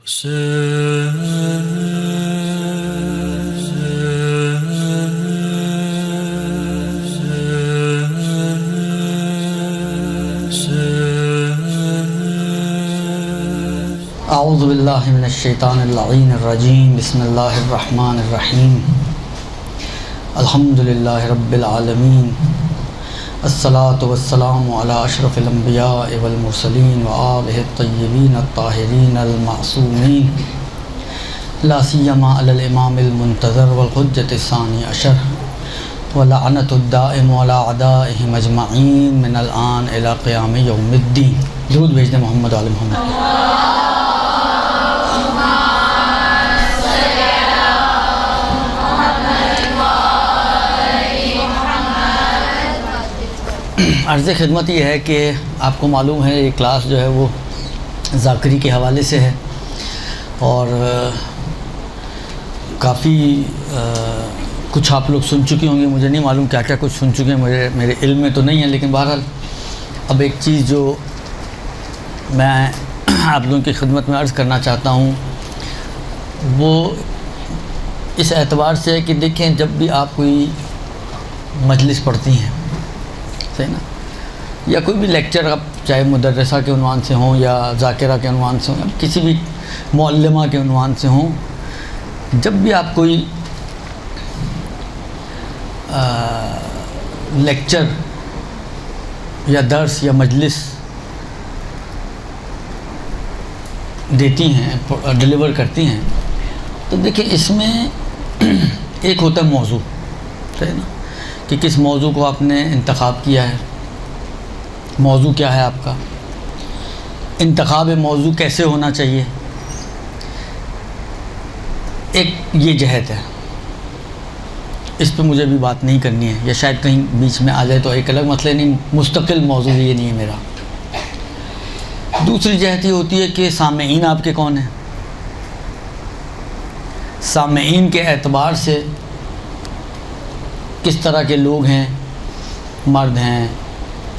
اعوذ باللہ من الشیطان اللعین الرجیم بسم اللہ الرحمن الرحیم الحمدللہ رب العالمین الصلاة والسلام علی اشرف الانبیاء والمرسلین وآلہ الطیبین الطاہرین المعصومین لا سیما علی الامام المنتظر والحجۃ الثانی عشر ولعنت الدائم علی اعدائہم اجمعین من الآن الی قیام یوم الدین۔ درود بھیج دیں محمد و آل محمد۔ عرض خدمت یہ ہے کہ آپ کو معلوم ہے یہ کلاس جو ہے وہ ذاکری کے حوالے سے ہے اور کافی کچھ آپ لوگ سن چکے ہوں گے، مجھے نہیں معلوم کیا کیا کچھ سن چکے ہیں، میرے علم میں تو نہیں ہے، لیکن بہرحال اب ایک چیز جو میں آپ لوگوں کی خدمت میں عرض کرنا چاہتا ہوں وہ اس اعتبار سے ہے کہ دیکھیں جب بھی آپ کوئی مجلس پڑھتی ہیں، صحیح نا، یا کوئی بھی لیکچر، آپ چاہے مدرسہ کے عنوان سے ہوں یا ذاکرہ کے عنوان سے ہوں یا کسی بھی معلمہ کے عنوان سے ہوں، جب بھی آپ کوئی لیکچر یا درس یا مجلس دیتی ہیں، ڈیلیور کرتی ہیں، تو دیکھیں اس میں ایک ہوتا ہے موضوع، صحیح نا، کہ کس موضوع کو آپ نے انتخاب کیا ہے، موضوع کیا ہے آپ کا، انتخاب موضوع کیسے ہونا چاہیے، ایک یہ جہت ہے، اس پہ مجھے بھی بات نہیں کرنی ہے، یا شاید کہیں بیچ میں آ جائے تو ایک الگ مسئلہ، نہیں مستقل موضوع یہ نہیں ہے میرا۔ دوسری جہت یہ ہوتی ہے کہ سامعین آپ کے کون ہیں، سامعین کے اعتبار سے کس طرح کے لوگ ہیں، مرد ہیں،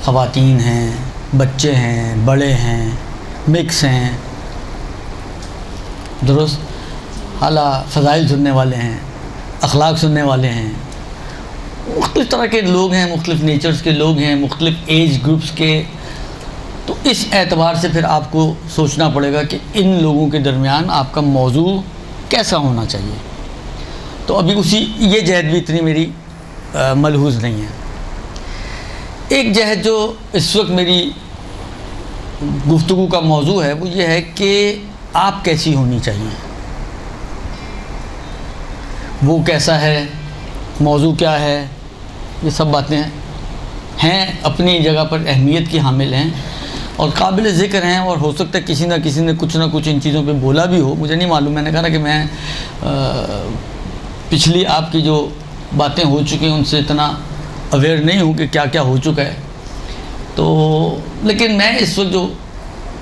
خواتین ہیں، بچے ہیں، بڑے ہیں، مکس ہیں، درست، اعلیٰ فضائل سننے والے ہیں، اخلاق سننے والے ہیں، مختلف طرح کے لوگ ہیں، مختلف نیچرز کے لوگ ہیں، مختلف ایج گروپس کے، تو اس اعتبار سے پھر آپ کو سوچنا پڑے گا کہ ان لوگوں کے درمیان آپ کا موضوع کیسا ہونا چاہیے۔ تو ابھی یہ جہت بھی اتنی میری ملحوظ نہیں ہے۔ ایک جہت جو اس وقت میری گفتگو کا موضوع ہے وہ یہ ہے کہ آپ کیسی ہونی چاہیے، وہ کیسا ہے، موضوع کیا ہے، یہ سب باتیں ہیں، اپنی جگہ پر اہمیت کی حامل ہیں اور قابل ذکر ہیں، اور ہو سکتا ہے کسی نے کچھ نہ کچھ ان چیزوں پہ بولا بھی ہو، مجھے نہیں معلوم۔ میں نے کہا کہ میں پچھلی آپ کی جو باتیں ہو چکی ہیں ان سے اتنا اویئر نہیں ہوں کہ کیا کیا ہو چکا ہے، تو لیکن میں اس وقت جو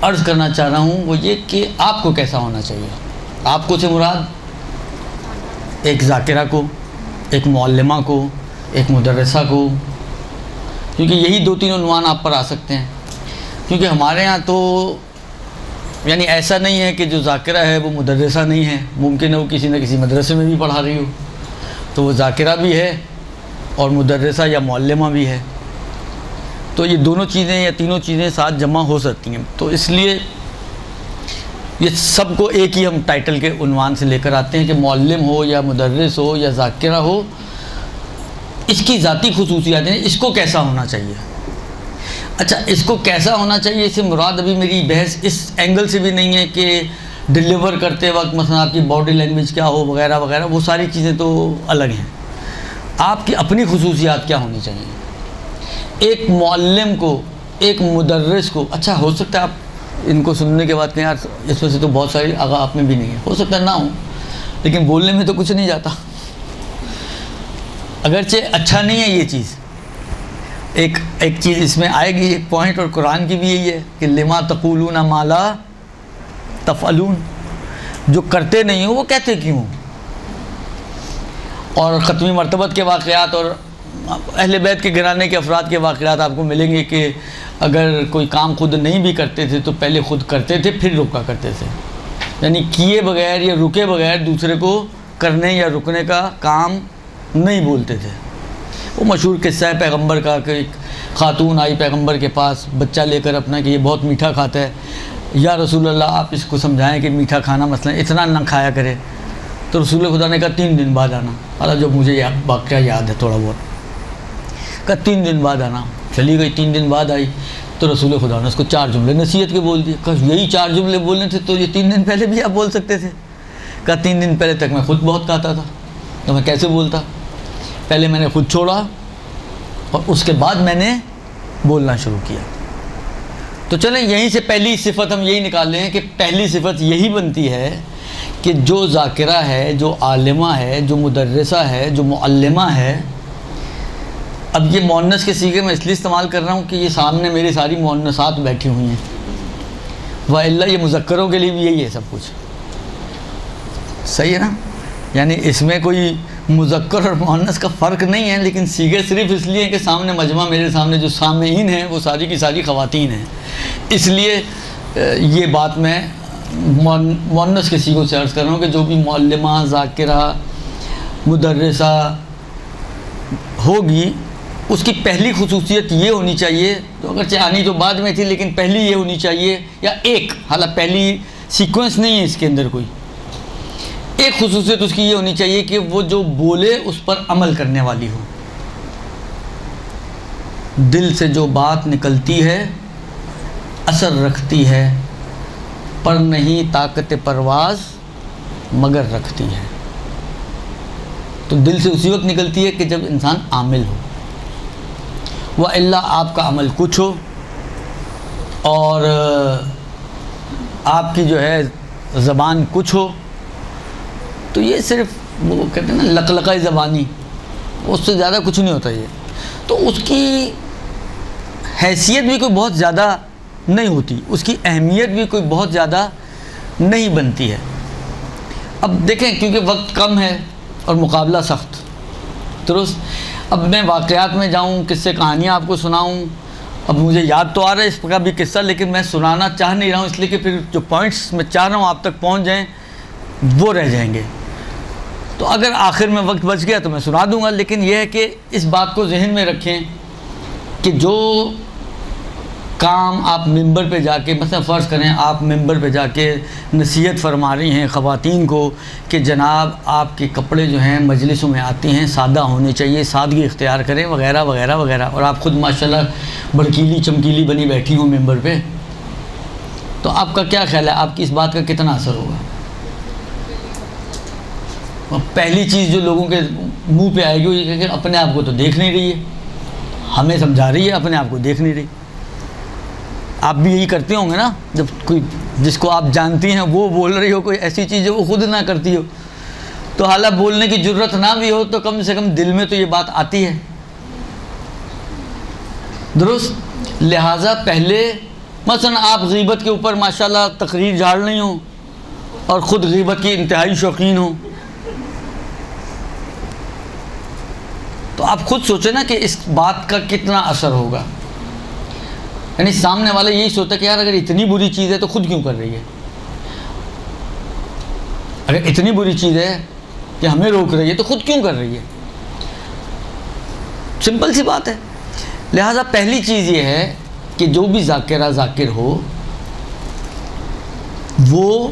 عرض کرنا چاہ رہا ہوں وہ یہ کہ آپ کو کیسا ہونا چاہیے۔ آپ کو سے مراد ایک ذاکرہ کو، ایک معلمہ کو، ایک مدرسہ کو، کیونکہ یہی دو تین عنوان آپ پر آ سکتے ہیں، کیونکہ ہمارے ہاں تو یعنی ایسا نہیں ہے کہ جو ذاکرہ ہے وہ مدرسہ نہیں ہے، ممکن ہے وہ کسی نہ کسی مدرسے میں بھی پڑھا رہی ہو، تو وہ ذاکرہ بھی ہے اور مدرسہ یا معلمہ بھی ہے، تو یہ دونوں چیزیں یا تینوں چیزیں ساتھ جمع ہو سکتی ہیں۔ تو اس لیے یہ سب کو ایک ہی ہم ٹائٹل کے عنوان سے لے کر آتے ہیں کہ معلم ہو یا مدرس ہو یا ذاکرہ ہو، اس کی ذاتی خصوصیات ہیں، اس کو کیسا ہونا چاہیے۔ اچھا، اس کو کیسا ہونا چاہیے، اس سے مراد ابھی میری بحث اس اینگل سے بھی نہیں ہے کہ ڈیلیور کرتے وقت مثلا آپ کی باڈی لینگویج کیا ہو وغیرہ وغیرہ، وہ ساری چیزیں تو الگ ہیں۔ آپ کی اپنی خصوصیات کیا ہونی چاہیے۔ ایک معلم کو، ایک مدرس کو، اچھا ہو سکتا ہے آپ ان کو سننے کے بعد کہیں یار اس میں سے تو بہت ساری آگاہ آپ میں بھی نہیں ہے، ہو سکتا ہے نہ ہوں، لیکن بولنے میں تو کچھ نہیں جاتا، اگرچہ اچھا نہیں ہے یہ چیز۔ ایک چیز اس میں آئے گی، ایک پوائنٹ، اور قرآن کی بھی یہی ہے کہ لما تقولون ما لا تفعلون، جو کرتے نہیں ہو وہ کہتے کیوں۔ اور ختمی مرتبت کے واقعات اور اہل بیت کے گھرانے کے افراد کے واقعات آپ کو ملیں گے کہ اگر کوئی کام خود نہیں بھی کرتے تھے تو پہلے خود کرتے تھے پھر روکا کرتے تھے، یعنی کیے بغیر یا رکے بغیر دوسرے کو کرنے یا رکنے کا کام نہیں بولتے تھے۔ وہ مشہور قصہ ہے پیغمبر کا کہ ایک خاتون آئی پیغمبر کے پاس بچہ لے کر اپنا کہ یہ بہت میٹھا کھاتا ہے، یا رسول اللہ آپ اس کو سمجھائیں کہ میٹھا کھانا مثلا اتنا نہ کھایا کرے۔ تو رسول خدا نے کہا 3 دن بعد آنا۔ اللہ جو مجھے واقعہ یاد ہے تھوڑا بہت، کہا 3 دن بعد آنا۔ چلی گئی، 3 دن بعد آئی تو رسول خدا نے اس کو 4 جملے نصیحت کے بول دیے۔ کہا یہی 4 جملے بولنے تھے تو یہ 3 دن پہلے بھی آپ بول سکتے تھے۔ کہا 3 دن پہلے تک میں خود بہت کھاتا تھا، تو میں کیسے بولتا؟ پہلے میں نے خود چھوڑا اور اس کے بعد میں نے بولنا شروع کیا۔ تو چلیں یہیں سے پہلی صفت ہم یہی نکال لیں کہ پہلی صفت یہی بنتی ہے کہ جو ذاکرہ ہے، جو عالمہ ہے، جو مدرسہ ہے، جو معلمہ ہے۔ اب یہ مؤنث کے صیغے میں اس لیے استعمال کر رہا ہوں کہ یہ سامنے میری ساری مؤنثات بیٹھی ہوئی ہیں، وَإِلَّا یہ مذکروں کے لیے بھی یہی ہے سب کچھ، صحیح ہے نا؟ یعنی اس میں کوئی مذکر اور مؤنث کا فرق نہیں ہے، لیکن صیغے صرف اس لیے کہ سامنے مجمع میرے سامنے جو سامعین ہیں وہ ساری کی ساری خواتین ہیں، اس لیے یہ بات میں مؤنث کے صیغوں سے عرض کر رہا ہوں کہ جو بھی معلمہ، ذاکرہ، مدرسہ ہوگی اس کی پہلی خصوصیت یہ ہونی چاہیے، تو اگرچہ آنی تو بعد میں تھی لیکن پہلی یہ ہونی چاہیے، یا ایک، حالانکہ پہلی سیکوینس نہیں ہے اس کے اندر کوئی، ایک خصوصیت اس کی یہ ہونی چاہیے کہ وہ جو بولے اس پر عمل کرنے والی ہو۔ دل سے جو بات نکلتی ہے اثر رکھتی ہے، پر نہیں طاقت پرواز مگر رکھتی ہے۔ تو دل سے اسی وقت نکلتی ہے کہ جب انسان عامل ہو، وَإِلَّا آپ کا عمل کچھ ہو اور آپ کی جو ہے زبان کچھ ہو، تو یہ صرف وہ کہتے ہیں نا لقلقہ زبانی، اس سے زیادہ کچھ نہیں ہوتا یہ، تو اس کی حیثیت بھی کوئی بہت زیادہ نہیں ہوتی، اس کی اہمیت بھی کوئی بہت زیادہ نہیں بنتی ہے۔ اب دیکھیں کیونکہ وقت کم ہے اور مقابلہ سخت، درست؟ اب میں واقعات میں جاؤں، قصے کہانیاں آپ کو سناؤں، اب مجھے یاد تو آ رہا ہے اس کا بھی قصہ، لیکن میں سنانا چاہ نہیں رہا ہوں، اس لیے کہ پھر جو پوائنٹس میں چاہ رہا ہوں آپ تک پہنچ جائیں وہ رہ جائیں گے۔ تو اگر آخر میں وقت بچ گیا تو میں سنا دوں گا، لیکن یہ ہے کہ اس بات کو ذہن میں رکھیں کہ جو کام آپ ممبر پہ جا کے، مثلا فرض کریں آپ ممبر پہ جا کے نصیحت فرما رہی ہیں خواتین کو کہ جناب آپ کے کپڑے جو ہیں مجلسوں میں آتی ہیں سادہ ہونے چاہیے، سادگی اختیار کریں وغیرہ وغیرہ وغیرہ، اور آپ خود ماشاءاللہ بڑکیلی چمکیلی بنی بیٹھی ہوں ممبر پہ، تو آپ کا کیا خیال ہے آپ کی اس بات کا کتنا اثر ہوگا؟ پہلی چیز جو لوگوں کے منہ پہ آئے گی وہ یہ کہ اپنے آپ کو تو دیکھ نہیں رہی ہے، ہمیں سمجھا رہی ہے، اپنے آپ کو دیکھ نہیں رہی۔ آپ بھی یہی کرتے ہوں گے نا، جب کوئی جس کو آپ جانتی ہیں وہ بول رہی ہو کوئی ایسی چیز جو وہ خود نہ کرتی ہو، تو حالانکہ بولنے کی جرت نہ بھی ہو تو کم سے کم دل میں تو یہ بات آتی ہے، درست؟ لہٰذا پہلے مثلا آپ غیبت کے اوپر ماشاءاللہ تقریر جھاڑ رہی ہوں اور خود غیبت کی انتہائی شوقین ہوں، تو آپ خود سوچیں نا کہ اس بات کا کتنا اثر ہوگا۔ یعنی سامنے والا یہی سوچتا کہ یار اگر اتنی بری چیز ہے تو خود کیوں کر رہی ہے، اگر اتنی بری چیز ہے کہ ہمیں روک رہی ہے تو خود کیوں کر رہی ہے، سمپل سی بات ہے۔ لہٰذا پہلی چیز یہ ہے کہ جو بھی ذاکرہ ذاکر ہو وہ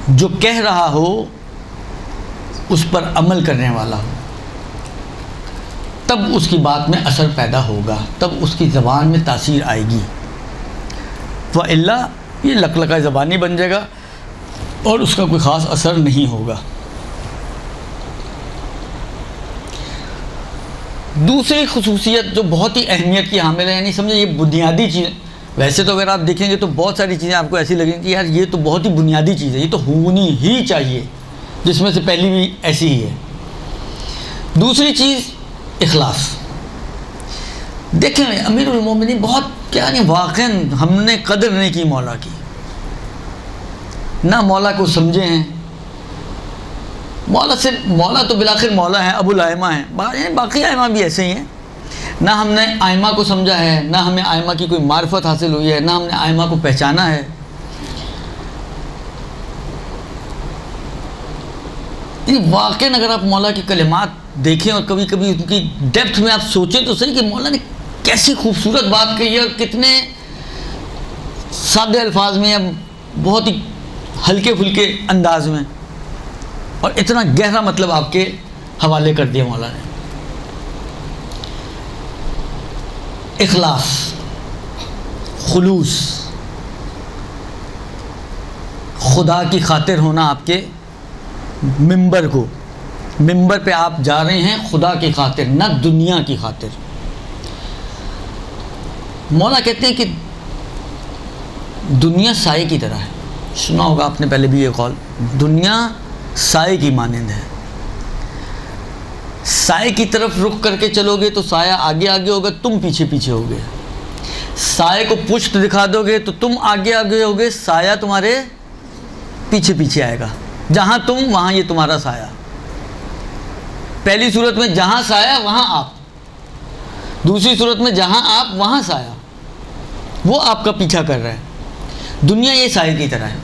جو کہہ رہا ہو اس پر عمل کرنے والا ہو، تب اس کی بات میں اثر پیدا ہوگا، تب اس کی زبان میں تاثیر آئے گی، وَإِلَّا یہ لقلقہ زبانی بن جائے گا اور اس کا کوئی خاص اثر نہیں ہوگا۔ دوسری خصوصیت جو بہت ہی اہمیت کی حامل ہے، یعنی سمجھے یہ بنیادی چیز، ویسے تو اگر آپ دیکھیں گے تو بہت ساری چیزیں آپ کو ایسی لگیں کہ یار یہ تو بہت ہی بنیادی چیز ہے، یہ تو ہونی ہی چاہیے، جس میں سے پہلی بھی ایسی ہی ہے۔ دوسری چیز اخلاص۔ دیکھیں امیر المومنین بہت کیا نہیں، واقعاً ہم نے قدر نہیں کی مولا کی، نہ مولا کو سمجھے ہیں، مولا تو بالآخر مولا ہے، ابو الائمہ ہیں، باقی ائمہ بھی ایسے ہی ہیں، نہ ہم نے ائمہ کو سمجھا ہے، نہ ہمیں ائمہ کی کوئی معرفت حاصل ہوئی ہے، نہ ہم نے ائمہ کو پہچانا ہے، واقعاً اگر آپ مولا کی کلمات دیکھیں اور کبھی کبھی ان کی ڈیپتھ میں آپ سوچیں تو صحیح کہ مولا نے کیسی خوبصورت بات کہی ہے اور کتنے سادے الفاظ میں یا بہت ہی ہلکے پھلکے انداز میں اور اتنا گہرا مطلب آپ کے حوالے کر دیا مولا نے. اخلاص، خلوص، خدا کی خاطر ہونا. آپ کے ممبر پہ آپ جا رہے ہیں خدا کی خاطر، نہ دنیا کی خاطر. مولا کہتے ہیں کہ دنیا سائے کی طرح ہے. سنا ہوگا آپ نے پہلے بھی یہ قول، دنیا سائے کی مانند ہے. سائے کی طرف رخ کر کے چلو گے تو سایہ آگے آگے ہوگا، تم پیچھے پیچھے ہوگے. سائے کو پشت دکھا دو گے تو تم آگے آگے ہوگے، سایہ تمہارے پیچھے پیچھے آئے گا. جہاں تم وہاں یہ تمہارا سایہ. پہلی صورت میں جہاں سایہ وہاں آپ، دوسری صورت میں جہاں آپ وہاں سایہ، وہ آپ کا پیچھا کر رہا ہے. دنیا یہ سائے کی طرح ہے.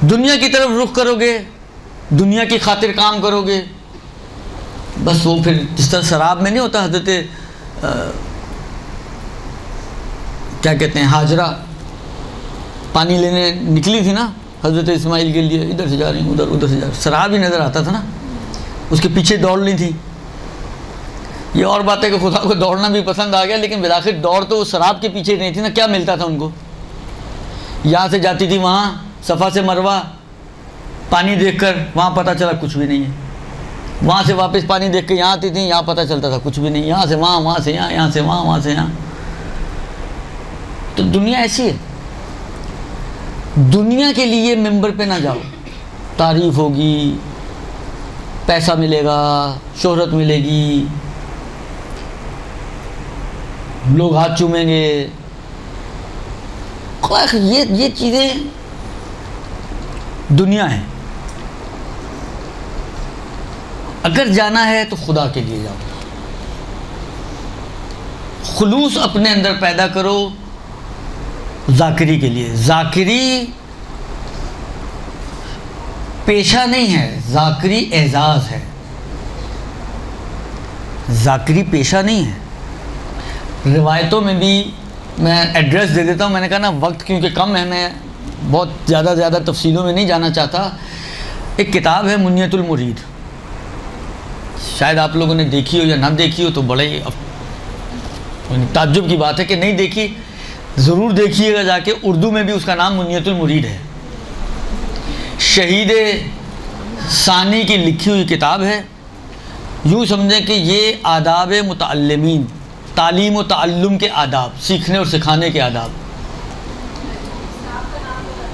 دنیا کی طرف رخ کرو گے، دنیا کی خاطر کام کرو گے، بس وہ پھر جس طرح شراب میں نہیں ہوتا، حضرت کیا کہتے ہیں حاجرہ پانی لینے نکلی تھی نا حضرت اسماعیل کے لیے، ادھر سے جا رہی ہوں ادھر سے جا رہی، شراب ہی نظر آتا تھا نا، اس کے پیچھے دوڑ لی تھی. یہ اور بات ہے کہ خدا کو دوڑنا بھی پسند آ گیا، لیکن بالآخر دوڑ تو وہ شراب کے پیچھے نہیں تھی نا. کیا ملتا تھا ان کو؟ یہاں سے جاتی تھی وہاں صفا سے مروہ پانی دیکھ کر، وہاں پتہ چلا کچھ بھی نہیں ہے. وہاں سے واپس پانی دیکھ کے یہاں آتی تھی، یہاں پتہ چلتا تھا کچھ بھی نہیں. یہاں سے وہاں، وہاں سے یہاں، یہاں سے وہاں، وہاں سے یہاں. تو دنیا ایسی ہے. دنیا کے لیے ممبر پہ نہ جاؤ. تعریف ہوگی، پیسہ ملے گا، شہرت ملے گی، لوگ ہاتھ چومیں گے. یہ چیزیں دنیا ہے. اگر جانا ہے تو خدا کے لیے جاؤ. خلوص اپنے اندر پیدا کرو ذاکری کے لیے. ذاکری پیشہ نہیں ہے، ذاکری اعزاز ہے. ذاکری پیشہ نہیں ہے. روایتوں میں بھی میں ایڈریس دے دیتا ہوں. میں نے کہا نا وقت کیونکہ کم ہے، میں بہت زیادہ تفصیلوں میں نہیں جانا چاہتا. ایک کتاب ہے منیت المرید، شاید آپ لوگوں نے دیکھی ہو یا نہ دیکھی ہو، تو بڑے تعجب کی بات ہے کہ نہیں دیکھی. ضرور دیکھیے گا جا کے. اردو میں بھی اس کا نام منیت المرید ہے. شہید ثانی کی لکھی ہوئی کتاب ہے. یوں سمجھیں کہ یہ آداب متعلمین، تعلیم و تعلم کے آداب، سیکھنے اور سکھانے کے آداب.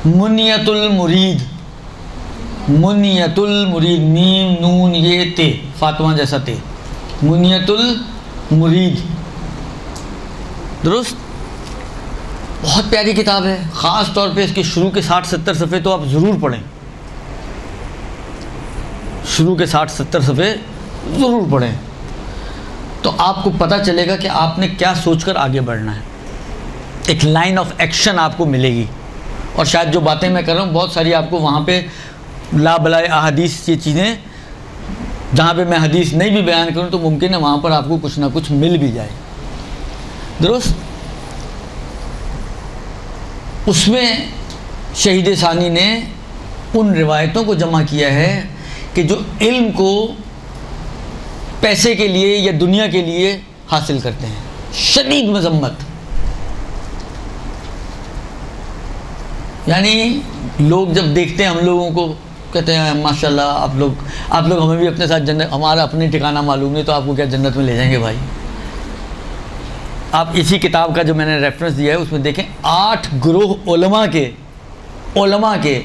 منیت المرید، منیت المرید، میم نون یہ تے، فاطمہ جیسا تے، منیت المرید. درست؟ بہت پیاری کتاب ہے. خاص طور پہ اس کے شروع کے 60-70 صفحے تو آپ ضرور پڑھیں. شروع کے 60-70 صفحے ضرور پڑھیں، تو آپ کو پتہ چلے گا کہ آپ نے کیا سوچ کر آگے بڑھنا ہے. ایک لائن آف ایکشن آپ کو ملے گی. اور شاید جو باتیں میں کر رہا ہوں بہت ساری آپ کو وہاں پہ لا بلائے احادیث، یہ چیزیں جہاں پہ میں حدیث نہیں بھی بیان کروں تو ممکن ہے وہاں پر آپ کو کچھ نہ کچھ مل بھی جائے. درست؟ اس میں شہید ثانی نے ان روایتوں کو جمع کیا ہے کہ جو علم کو پیسے کے لیے یا دنیا کے لیے حاصل کرتے ہیں. شدید مذمت. یعنی لوگ جب دیکھتے ہیں ہم لوگوں کو کہتے ہیں ماشاءاللہ آپ لوگ ہمیں بھی اپنے ساتھ جنت، ہمارا اپنے ٹھکانہ معلوم نہیں تو آپ کو کیا جنت میں لے جائیں گے بھائی. آپ اسی کتاب کا جو میں نے ریفرنس دیا ہے اس میں دیکھیں 8 گروہ علماء کے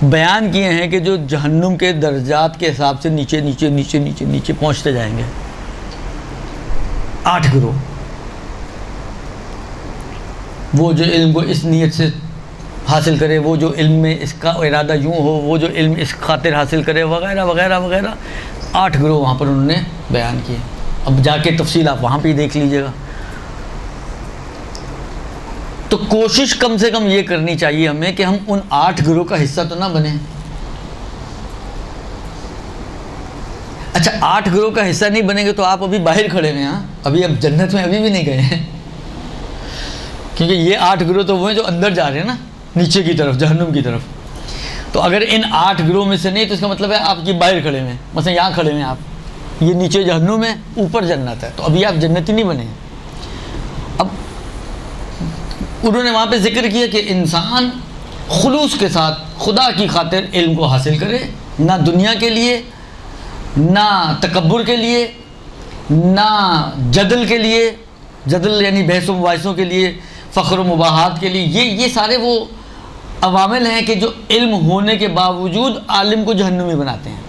بیان کیے ہیں کہ جو جہنم کے درجات کے حساب سے نیچے نیچے نیچے نیچے نیچے پہنچتے جائیں گے. 8 گروہ. وہ جو علم کو اس نیت سے حاصل کرے، وہ جو علم میں اس کا ارادہ یوں ہو، وہ جو علم اس خاطر حاصل کرے، وغیرہ وغیرہ وغیرہ. 8 گروہ وہاں پر انہوں نے بیان کیے. اب جا کے تفصیل آپ وہاں پہ ہی دیکھ لیجئے گا. تو کوشش کم سے کم یہ کرنی چاہیے ہمیں کہ ہم ان 8 گروہ کا حصہ تو نہ بنیں. اچھا 8 گروہ کا حصہ نہیں بنیں گے تو آپ ابھی باہر کھڑے ہوئے ہیں. ابھی اب جنت میں ابھی بھی نہیں گئے ہیں, کیونکہ یہ 8 گروہ تو وہ ہیں جو اندر جا رہے ہیں نا, نیچے کی طرف, جہنم کی طرف. تو اگر ان 8 گروہ میں سے نہیں تو اس کا مطلب ہے آپ یہ باہر کھڑے ہوئے ہیں. مثلا یہاں کھڑے ہوئے ہیں آپ, یہ نیچے جہنم ہے, اوپر جنت ہے, تو ابھی آپ جنتی نہیں بنے ہیں. اب انہوں نے وہاں پہ ذکر کیا کہ انسان خلوص کے ساتھ خدا کی خاطر علم کو حاصل کرے, نہ دنیا کے لیے, نہ تکبر کے لیے, نہ جدل کے لیے, جدل یعنی بحث و مباحثوں کے لیے, فخر و مباحات کے لیے. یہ سارے وہ عوامل ہیں کہ جو علم ہونے کے باوجود عالم کو جہنمی بناتے ہیں.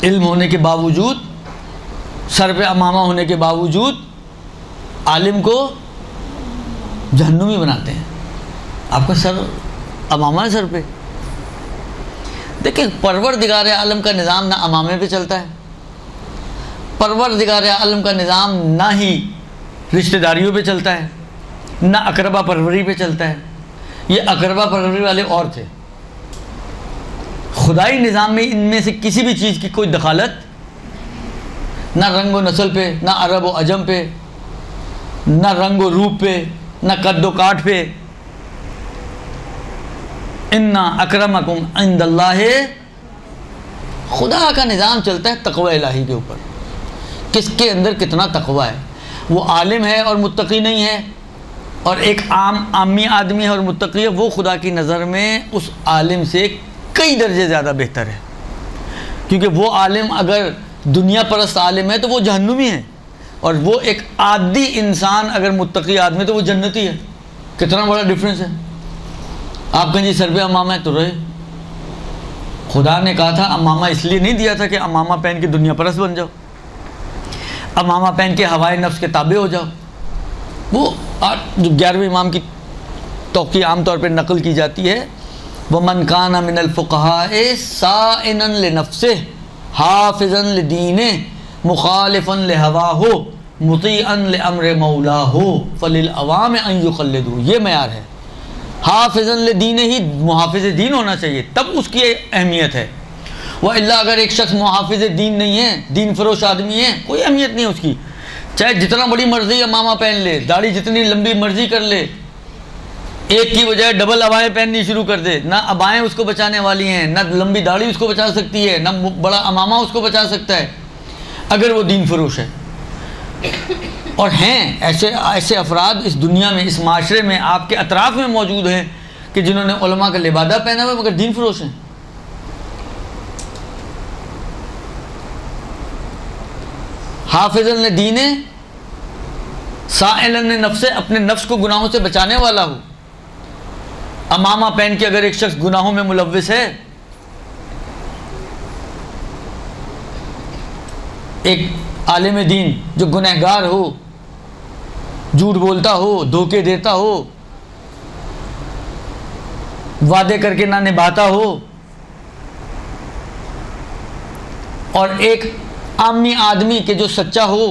علم ہونے کے باوجود, سر پہ امامہ ہونے کے باوجود عالم کو جہنمی بناتے ہیں. آپ کا سر امامہ ہے سر پہ. دیکھیں پروردگار عالم کا نظام نہ امامے پہ چلتا ہے, پروردگار عالم کا نظام نہ ہی رشتہ داریوں پہ چلتا ہے, نہ اقربا پروری پہ چلتا ہے. یہ اقربا پروری والے اور تھے. خدائی نظام میں ان میں سے کسی بھی چیز کی کوئی دخالت نہ رنگ و نسل پہ, نہ عرب و عجم پہ, نہ رنگ و روپ پہ, نہ قد و کاٹ پہ. اِنَّ اکرمکم عند اللہ, خدا کا نظام چلتا ہے تقوی الہی کے اوپر. کس کے اندر کتنا تقوی ہے. وہ عالم ہے اور متقی نہیں ہے, اور ایک عامی آدمی ہے اور متقی ہے, وہ خدا کی نظر میں اس عالم سے کئی درجے زیادہ بہتر ہے. کیونکہ وہ عالم اگر دنیا پرست عالم ہے تو وہ جہنمی ہے, اور وہ ایک عادی انسان اگر متقی آدمی ہے تو وہ جنتی ہے. کتنا بڑا ڈفرینس ہے. آپ کہیں جی سر پہ امامہ ہے تو رہے. خدا نے کہا تھا امامہ اس لیے نہیں دیا تھا کہ امامہ پہن کے دنیا پرست بن جاؤ, امامہ پہن کے ہوائے نفس کے تابع ہو جاؤ. وہ جو 11ویں امام کی توقیع عام طور پہ نقل کی جاتی ہے, وَمَنْ كَانَ مِنَ الْفُقَهَاءِ صَائِنًا لِنَفْسِهِ حَافِظًا لِدِينِهِ مُخَالِفًا لِهَوَاهُ مُطِيعًا لِأَمْرِ مَوْلَاهُ فَلِلْعَوَامِ أَنْ يُقَلِّدُوا. یہ معیار ہے. حافظاً لِدِينِهِ, محافظ دین ہونا چاہیے, تب اس کی اہمیت ہے. وَإِلَّا اگر ایک شخص محافظ دین نہیں ہے, دین فروش آدمی ہے, کوئی اہمیت نہیں ہے اس کی. چاہے جتنا بڑی مرضی امامہ پہن لے, داڑھی جتنی لمبی مرضی کر لے, ایک کی بجائے ڈبل ابائیں پہننی شروع کر دے, نہ ابائیں اس کو بچانے والی ہیں, نہ لمبی داڑھی اس کو بچا سکتی ہے, نہ بڑا امامہ اس کو بچا سکتا ہے, اگر وہ دین فروش ہے. اور ہیں ایسے افراد اس دنیا میں, اس معاشرے میں, آپ کے اطراف میں موجود ہیں کہ جنہوں نے علماء کا لبادہ پہنا ہوا مگر دین فروش ہیں. حافظاً لدین سائلاً لنفسہ, اپنے نفس کو گناہوں سے بچانے والا ہو. امامہ پہن کے اگر ایک شخص گناہوں میں ملوث ہے, ایک عالم دین جو گنہگار ہو, جھوٹ بولتا ہو, دھوکے دیتا ہو, وعدے کر کے نہ نبھاتا ہو, اور ایک عامی آدمی کہ جو سچا ہو,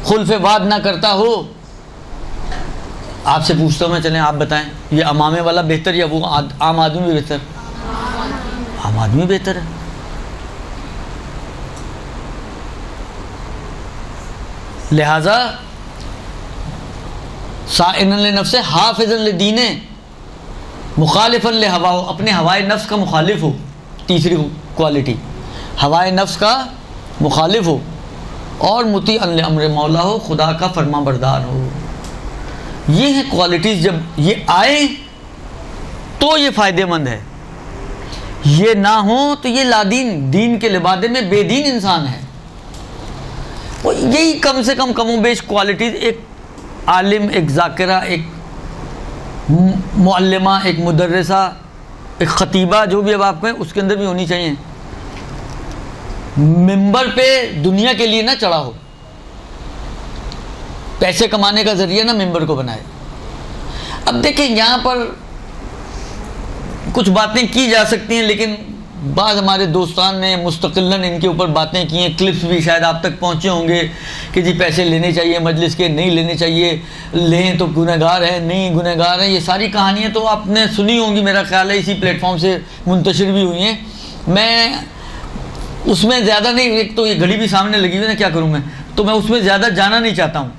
خلف وعد نہ کرتا ہو. آپ سے پوچھتا ہوں میں, چلیں آپ بتائیں, یہ امامے والا بہتر یا وہ عام آدمی بہتر؟ عام آدمی بہتر ہے. لہذا سائلاً لنفسہ حافظاً لدین مخالفاً لہواہ, اپنے ہوائے نفس کا مخالف ہو. تیسری کوالٹی, ہوائے نفس کا مخالف ہو, اور مطیعاً لامر مولا ہو, خدا کا فرما بردار ہو. یہ ہیں کوالٹیز. جب یہ آئیں تو یہ فائدہ مند ہے, یہ نہ ہوں تو یہ لادین, دین کے لبادے میں بے دین انسان ہے. یہی کم سے کم و بیش کوالٹیز ایک عالم, ایک ذاکرہ, ایک معلمہ, ایک مدرسہ, ایک خطیبہ, جو بھی اب آپ کہیں, اس کے اندر بھی ہونی چاہیے. ممبر پہ دنیا کے لیے نہ چڑھا ہو, پیسے کمانے کا ذریعہ نہ ممبر کو بنائے. اب دیکھیں یہاں پر کچھ باتیں کی جا سکتی ہیں, لیکن بعض ہمارے دوستان نے مستقلاً ان کے اوپر باتیں کی ہیں, کلپس بھی شاید آپ تک پہنچے ہوں گے کہ جی پیسے لینے چاہیے مجلس کے, نہیں لینے چاہیے, لیں تو گنہگار ہیں, نہیں گنہگار ہیں. یہ ساری کہانیاں تو آپ نے سنی ہوں گی, میرا خیال ہے اسی پلیٹ فارم سے منتشر بھی ہوئی ہیں. میں اس میں زیادہ نہیں، ایک تو یہ گھڑی بھی سامنے لگی ہوئی ہے نا، کیا کروں میں، تو میں اس میں زیادہ جانا نہیں چاہتا ہوں،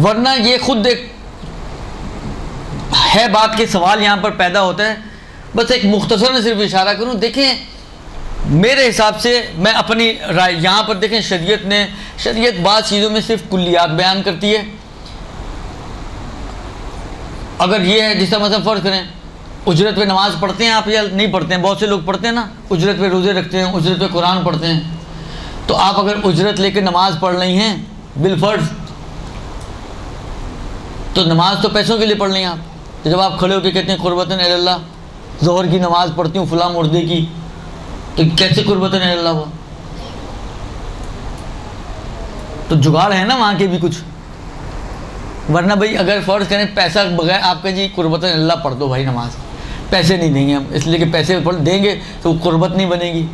ورنہ یہ خود ایک ہے بات کے سوال یہاں پر پیدا ہوتا ہے. بس ایک مختصر میں صرف اشارہ کروں. دیکھیں میرے حساب سے، میں اپنی رائے یہاں پر دیکھیں، شریعت بعض چیزوں میں صرف کلیات بیان کرتی ہے. اگر یہ ہے جس طرح مثلا فرض کریں اجرت پہ نماز پڑھتے ہیں آپ یا نہیں پڑھتے ہیں، بہت سے لوگ پڑھتے ہیں نا، اجرت پہ روزے رکھتے ہیں، اجرت پہ قرآن پڑھتے ہیں. تو آپ اگر اجرت لے کے نماز پڑھ رہی ہیں بالفرض، تو نماز تو پیسوں کے لیے پڑھ لیں آپ. تو جب آپ کھڑے ہو کے کہتے ہیں قربتاً الی اللہ، ظہر کی نماز پڑھتی ہوں فلاں مردے کی، تو کیسے قربتاً الی اللہ ہوا؟ تو جگاڑ ہے نا وہاں کے بھی کچھ. ورنہ بھائی اگر فرض کریں پیسہ بغیر آپ کا جی قربتاً الی اللہ پڑھ دو بھائی نماز، پیسے نہیں دیں گے ہم، اس لیے کہ پیسے دیں گے تو وہ قربت نہیں بنے گی.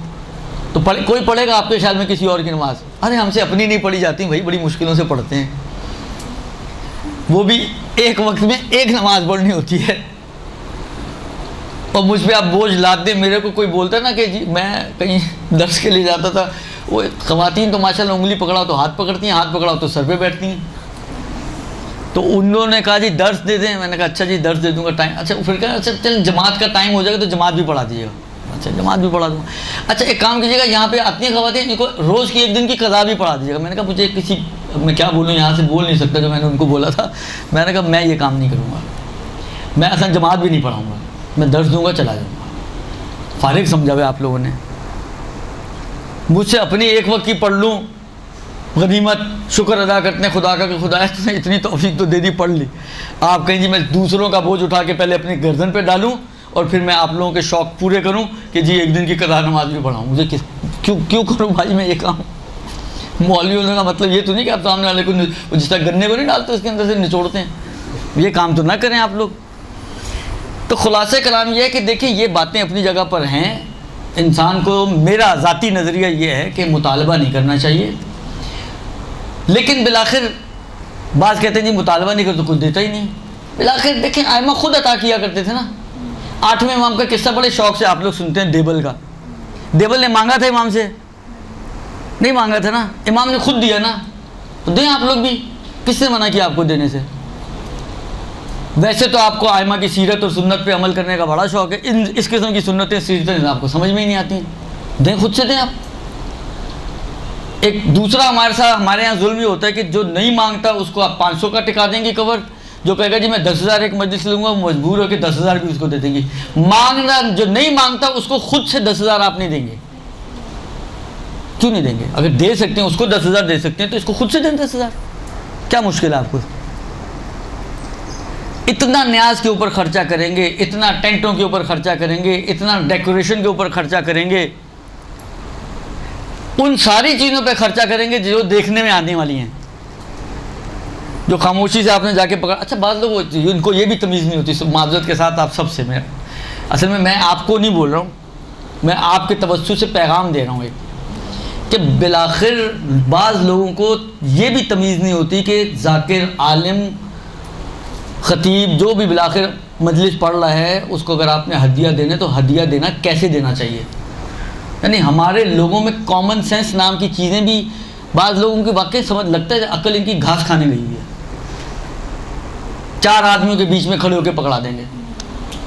تو کوئی پڑھے گا آپ کے خیال میں کسی اور کی نماز؟ ارے ہم سے اپنی نہیں پڑھی جاتی بھائی، بڑی مشکلوں سے پڑھتے ہیں، وہ بھی ایک وقت میں ایک نماز پڑھنی ہوتی ہے. اور مجھ پہ آپ بوجھ لاد دیں. میرے کو کوئی بولتا ہے نا کہ جی میں کہیں درس کے لیے جاتا تھا، وہ خواتین تو ماشاءاللہ انگلی پکڑاؤ تو ہاتھ پکڑتی ہیں، ہاتھ پکڑاؤ تو سر پہ بیٹھتی ہیں. تو انہوں نے کہا جی درس دے دیں. میں نے کہا اچھا جی درس دے دوں گا ٹائم. اچھا پھر کہا اچھا چل جماعت کا ٹائم ہو جائے گا تو جماعت بھی پڑھا دیجیے گا. اچھا جماعت بھی پڑھا دوں گا. اچھا ایک کام کیجیے گا، یہاں پہ آتی ہیں خواتین، ان کو روز کی ایک دن کی قضا بھی پڑھا دیجیے گا. میں نے کہا مجھے کسی، میں کیا بولوں، یہاں سے بول نہیں سکتا جو میں نے ان کو بولا تھا. میں نے کہا میں یہ کام نہیں کروں گا، میں اصلا جماعت بھی نہیں پڑھاؤں گا، میں درس دوں گا چلا جاؤں گا. فارغ سمجھا ہوئے آپ لوگوں نے. مجھ سے اپنی ایک وقت کی پڑھ لوں، غنیمت، شکر ادا کرتے ہیں خدا کا کہ خدا نے اتنی توفیق تو دے دی، پڑھ لی. آپ کہیں جی میں دوسروں کا بوجھ اٹھا کے پہلے اپنی گردن پہ ڈالوں اور پھر میں آپ لوگوں کے شوق پورے کروں کہ جی ایک دن کی قضا نماز بھی پڑھاؤں. مجھے کیوں کروں بھائی میں یہ کام؟ مولوی ہونے کا مطلب یہ تو نہیں کہ آپ سامنے والے کو جس طرح گنے کو نہیں ڈالتے اس کے اندر سے نچوڑتے ہیں. یہ کام تو نہ کریں آپ لوگ. تو خلاصہ کلام یہ ہے کہ دیکھیں یہ باتیں اپنی جگہ پر ہیں. انسان کو، میرا ذاتی نظریہ یہ ہے کہ مطالبہ نہیں کرنا چاہیے، لیکن بالآخر بعض کہتے ہیں جی مطالبہ نہیں کر تو کچھ دیتا ہی نہیں. بالآخر دیکھیں ائمہ خود عطا کیا کرتے تھے نا. 8ویں امام کا قصہ بڑے شوق سے آپ لوگ سنتے ہیں، دیبل کا. دیبل نے مانگا تھا امام سے؟ نہیں مانگا تھا نا، امام نے خود دیا نا. تو دیں آپ لوگ بھی، کس نے منع کیا آپ کو دینے سے؟ ویسے تو آپ کو ائمہ کی سیرت اور سنت پہ عمل کرنے کا بڑا شوق ہے. اس قسم کی سنتیں سیرتیں آپ کو سمجھ میں ہی نہیں آتی ہیں. دیں، خود سے دیں آپ. ایک دوسرا ہمارے یہاں ظلم یہ ہوتا ہے کہ جو نہیں مانگتا اس کو آپ 500 کا ٹکا دیں گے کور. جو کہے گا جی میں 10,000 ایک مجلس لوں گا، وہ مجبور ہو کہ 10,000 بھی اس کو دے دیں گے. مانگنا جو نہیں مانگتا اس کو خود سے 10,000 آپ نہیں دیں گے. کیوں نہیں دیں گے؟ اگر دے سکتے ہیں اس کو 10,000 دے سکتے ہیں تو اس کو خود سے دیں 10,000. کیا مشکل ہے آپ کو؟ اتنا نیاز کے اوپر خرچہ کریں گے، اتنا ٹینٹوں کے اوپر خرچہ کریں گے، اتنا ڈیکوریشن کے اوپر خرچہ کریں گے، ان ساری چیزوں پہ خرچہ کریں گے جو دیکھنے میں آنے والی ہیں، جو خاموشی سے آپ نے جا کے پکڑا. اچھا بعض لوگ ان کو یہ بھی تمیز نہیں ہوتی، معذرت کے ساتھ آپ سب سے، اصل میں آپ کو نہیں بول رہا ہوں، میں آپ کے توسط سے پیغام دے رہا ہوں ایک، کہ بالآخر بعض لوگوں کو یہ بھی تمیز نہیں ہوتی کہ ذاکر، عالم، خطیب، جو بھی بالآخر مجلس پڑھ رہا ہے، اس کو اگر آپ نے ہدیہ دینا تو ہدیہ دینا کیسے دینا چاہیے. یعنی ہمارے لوگوں میں کامن سینس نام کی چیزیں بھی بعض لوگوں کی واقعی سمجھ لگتا ہے عقل ان کی گھاس کھانے گئی ہے. 4 آدمیوں کے بیچ میں کھڑے ہو کے پکڑا دیں گے.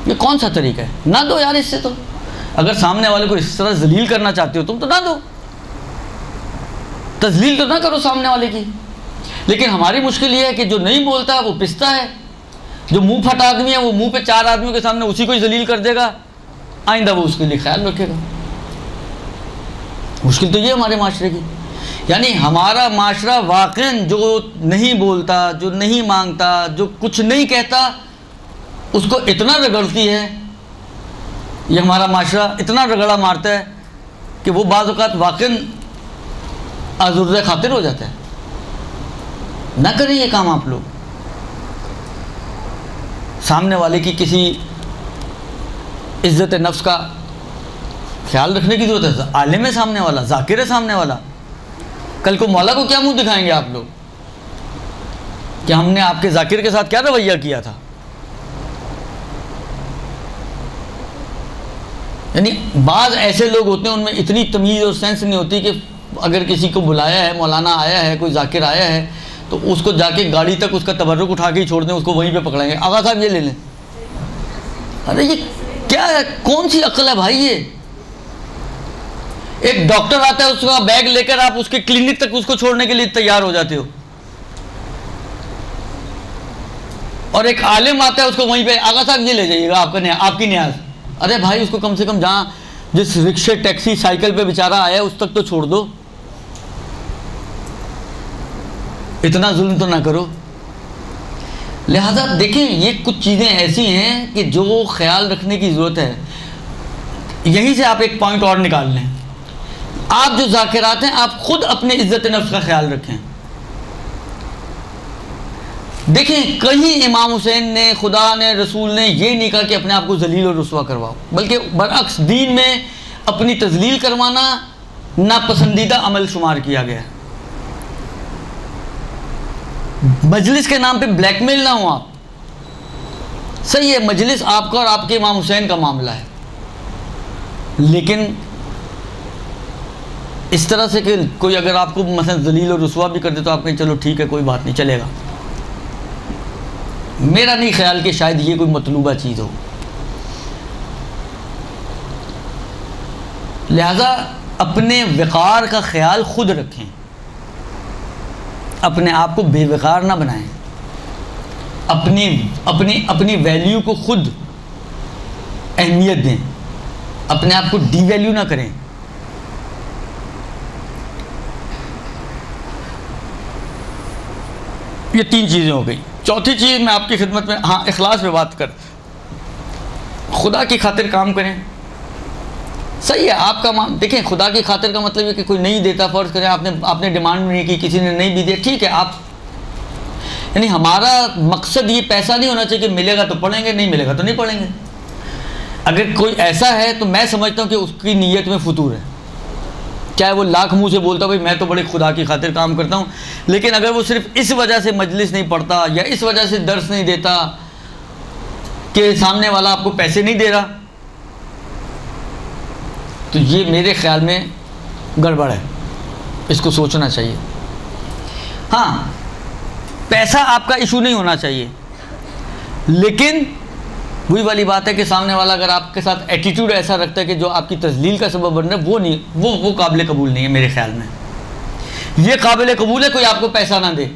یہ کون سا طریقہ ہے؟ نہ دو یار اس سے. تو اگر سامنے والے کو اس طرح ذلیل کرنا چاہتے ہو تم تو نہ دو، تذلیل تو نہ کرو سامنے والے کی. لیکن ہماری مشکل یہ ہے کہ جو نہیں بولتا وہ پستا ہے، جو منہ پھٹ آدمی ہے وہ منہ پہ 4 آدمیوں کے سامنے اسی کو ہی ذلیل کر دے گا. آئندہ وہ اس کے لیے خیال رکھے گا. مشکل تو یہ ہے ہمارے معاشرے کی. یعنی ہمارا معاشرہ واقعاً جو نہیں بولتا، جو نہیں مانگتا، جو کچھ نہیں کہتا، اس کو اتنا رگڑتی ہے، یہ ہمارا معاشرہ اتنا رگڑا مارتا ہے کہ وہ بعض اوقات واقعاً آزردہ خاطر ہو جاتا ہے. نہ کریں یہ کام آپ لوگ. سامنے والے کی کسی عزت نفس کا خیال رکھنے کی ضرورت ہے. عالم ہے سامنے والا، ذاکر ہے سامنے والا. کل کو مولا کو کیا منہ دکھائیں گے آپ لوگ کہ ہم نے آپ کے ذاکر کے ساتھ کیا رویہ کیا تھا؟ یعنی بعض ایسے لوگ ہوتے ہیں ان میں اتنی تمیز اور سینس نہیں ہوتی کہ اگر کسی کو بلایا ہے، مولانا آیا ہے، کوئی ذاکر آیا ہے، تو اس کو جا کے گاڑی تک اس کا تبرک اٹھا کے ہی چھوڑ دیں، اس کو وہیں پہ پکڑائیں گے، آغا صاحب یہ لے لیں۔ ارے یہ کیا ہے، کون سی عقل ہے بھائی یہ؟ ایک ڈاکٹر آتا ہے، اس کا بیگ لے کر آپ اس کے کلینک تک اس کو چھوڑنے کے لیے تیار ہو جاتے ہو، اور ایک عالم آتا ہے، اس کو وہیں پہ آغا صاحب یہ لے جائیے گا آپ کی نیاز۔ ارے بھائی اس کو کم سے کم جہاں جس رکشے، ٹیکسی، سائیکل پہ بیچارہ آیا ہے اس تک تو چھوڑ دو، اتنا ظلم تو نہ کرو۔ لہذا دیکھیں یہ کچھ چیزیں ایسی ہیں کہ جو خیال رکھنے کی ضرورت ہے۔ یہیں سے آپ ایک پوائنٹ اور نکال لیں، آپ جو ذاکرات ہیں آپ خود اپنے عزت نفس کا خیال رکھیں۔ دیکھیں کہیں امام حسین نے، خدا نے، رسول نے یہ نہیں کہا کہ اپنے آپ کو ذلیل اور رسوا کرواؤ، بلکہ برعکس دین میں اپنی تذلیل کروانا ناپسندیدہ عمل شمار کیا گیا ہے۔ مجلس کے نام پہ بلیک میل نہ ہو آپ، صحیح ہے مجلس آپ کا اور آپ کے امام حسین کا معاملہ ہے، لیکن اس طرح سے کہ کوئی اگر آپ کو مثلا ذلیل اور رسوا بھی کر دے تو آپ کہیں چلو ٹھیک ہے کوئی بات نہیں چلے گا، میرا نہیں خیال کہ شاید یہ کوئی مطلوبہ چیز ہو۔ لہذا اپنے وقار کا خیال خود رکھیں، اپنے آپ کو بے وقار نہ بنائیں، اپنی ویلیو کو خود اہمیت دیں، اپنے آپ کو ڈی ویلیو نہ کریں۔ یہ 3 چیزیں ہو گئی۔ چوتھی چیز میں آپ کی خدمت میں، ہاں اخلاص پہ بات کر، خدا کی خاطر کام کریں، صحیح ہے آپ کا دیکھیں خدا کی خاطر کا مطلب ہے کہ کوئی نہیں دیتا، فرض کریں آپ نے ڈیمانڈ نہیں کی، کسی نے نہیں بھی دیا، ٹھیک ہے آپ، یعنی ہمارا مقصد یہ پیسہ نہیں ہونا چاہیے کہ ملے گا تو پڑھیں گے، نہیں ملے گا تو نہیں پڑھیں گے۔ اگر کوئی ایسا ہے تو میں سمجھتا ہوں کہ اس کی نیت میں فطور ہے، چاہے وہ لاکھ منہ سے بولتا بھائی میں تو بڑے خدا کی خاطر کام کرتا ہوں، لیکن اگر وہ صرف اس وجہ سے مجلس نہیں پڑھتا یا اس وجہ سے درس نہیں دیتا کہ سامنے والا آپ کو پیسے نہیں دے رہا، تو یہ میرے خیال میں گڑبڑ ہے، اس کو سوچنا چاہیے۔ ہاں پیسہ آپ کا ایشو نہیں ہونا چاہیے، لیکن وہی والی بات ہے کہ سامنے والا اگر آپ کے ساتھ ایٹیٹیوڈ ایسا رکھتا ہے کہ جو آپ کی تذلیل کا سبب بن رہا ہے، وہ قابل قبول نہیں ہے میرے خیال میں۔ یہ قابل قبول ہے کوئی آپ کو پیسہ نہ دے،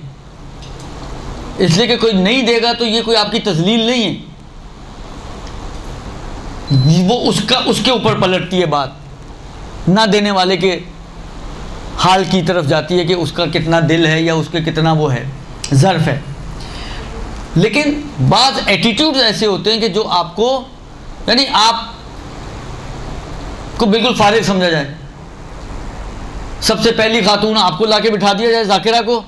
اس لیے کہ کوئی نہیں دے گا تو یہ کوئی آپ کی تذلیل نہیں ہے، وہ اس کے اوپر پلٹتی ہے بات، نہ دینے والے کے حال کی طرف جاتی ہے کہ اس کا کتنا دل ہے یا اس کے کتنا وہ ہے ظرف ہے۔ لیکن بعض ایٹیٹیوڈز ایسے ہوتے ہیں کہ جو آپ کو، یعنی آپ کو بالکل فارغ سمجھا جائے، سب سے پہلی خاتون آپ کو لا کے بٹھا دیا جائے ذاکرہ کو،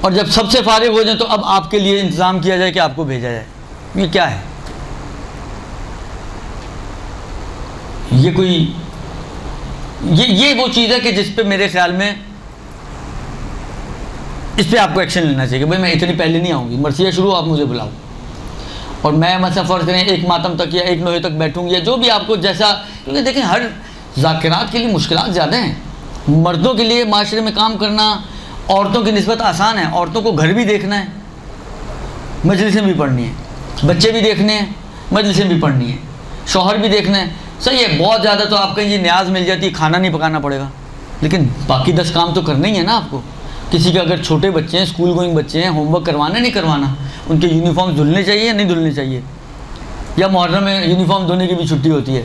اور جب سب سے فارغ ہو جائیں تو اب آپ کے لیے انتظام کیا جائے کہ آپ کو بھیجا جائے۔ یہ کیا ہے؟ یہ کوئی یہ وہ چیز ہے کہ جس پہ میرے خیال میں اس پہ آپ کو ایکشن لینا چاہیے کہ بھائی میں اتنی پہلے نہیں آؤں گی، مرثیہ شروع آپ مجھے بلاؤ، اور میں مثلا فرض کریں ایک ماتم تک یا ایک نوحے تک بیٹھوں گی یا جو بھی آپ کو جیسا، کیونکہ دیکھیں ہر ذاکرات کے لیے مشکلات زیادہ ہیں۔ مردوں کے لیے معاشرے میں کام کرنا عورتوں کی نسبت آسان ہے، عورتوں کو گھر بھی دیکھنا ہے، مجلسیں بھی پڑھنی ہیں، بچے بھی دیکھنے ہیں، مجلسیں بھی پڑھنی ہیں، شوہر بھی دیکھنا ہے، صحیح ہے بہت زیادہ تو آپ کہیں یہ نیاز مل جاتی ہے، کھانا نہیں پکانا پڑے گا، لیکن باقی 10 کام تو کرنے ہی ہیں نا آپ کو۔ کسی کے اگر چھوٹے بچے ہیں، اسکول گوئنگ بچے ہیں، ہوم ورک کروانا نہیں کروانا، ان کے یونیفارم دھلنے چاہیے یا نہیں دھلنے چاہیے، یا محرم میں یونیفارم دھونے کی بھی چھٹی ہوتی ہے،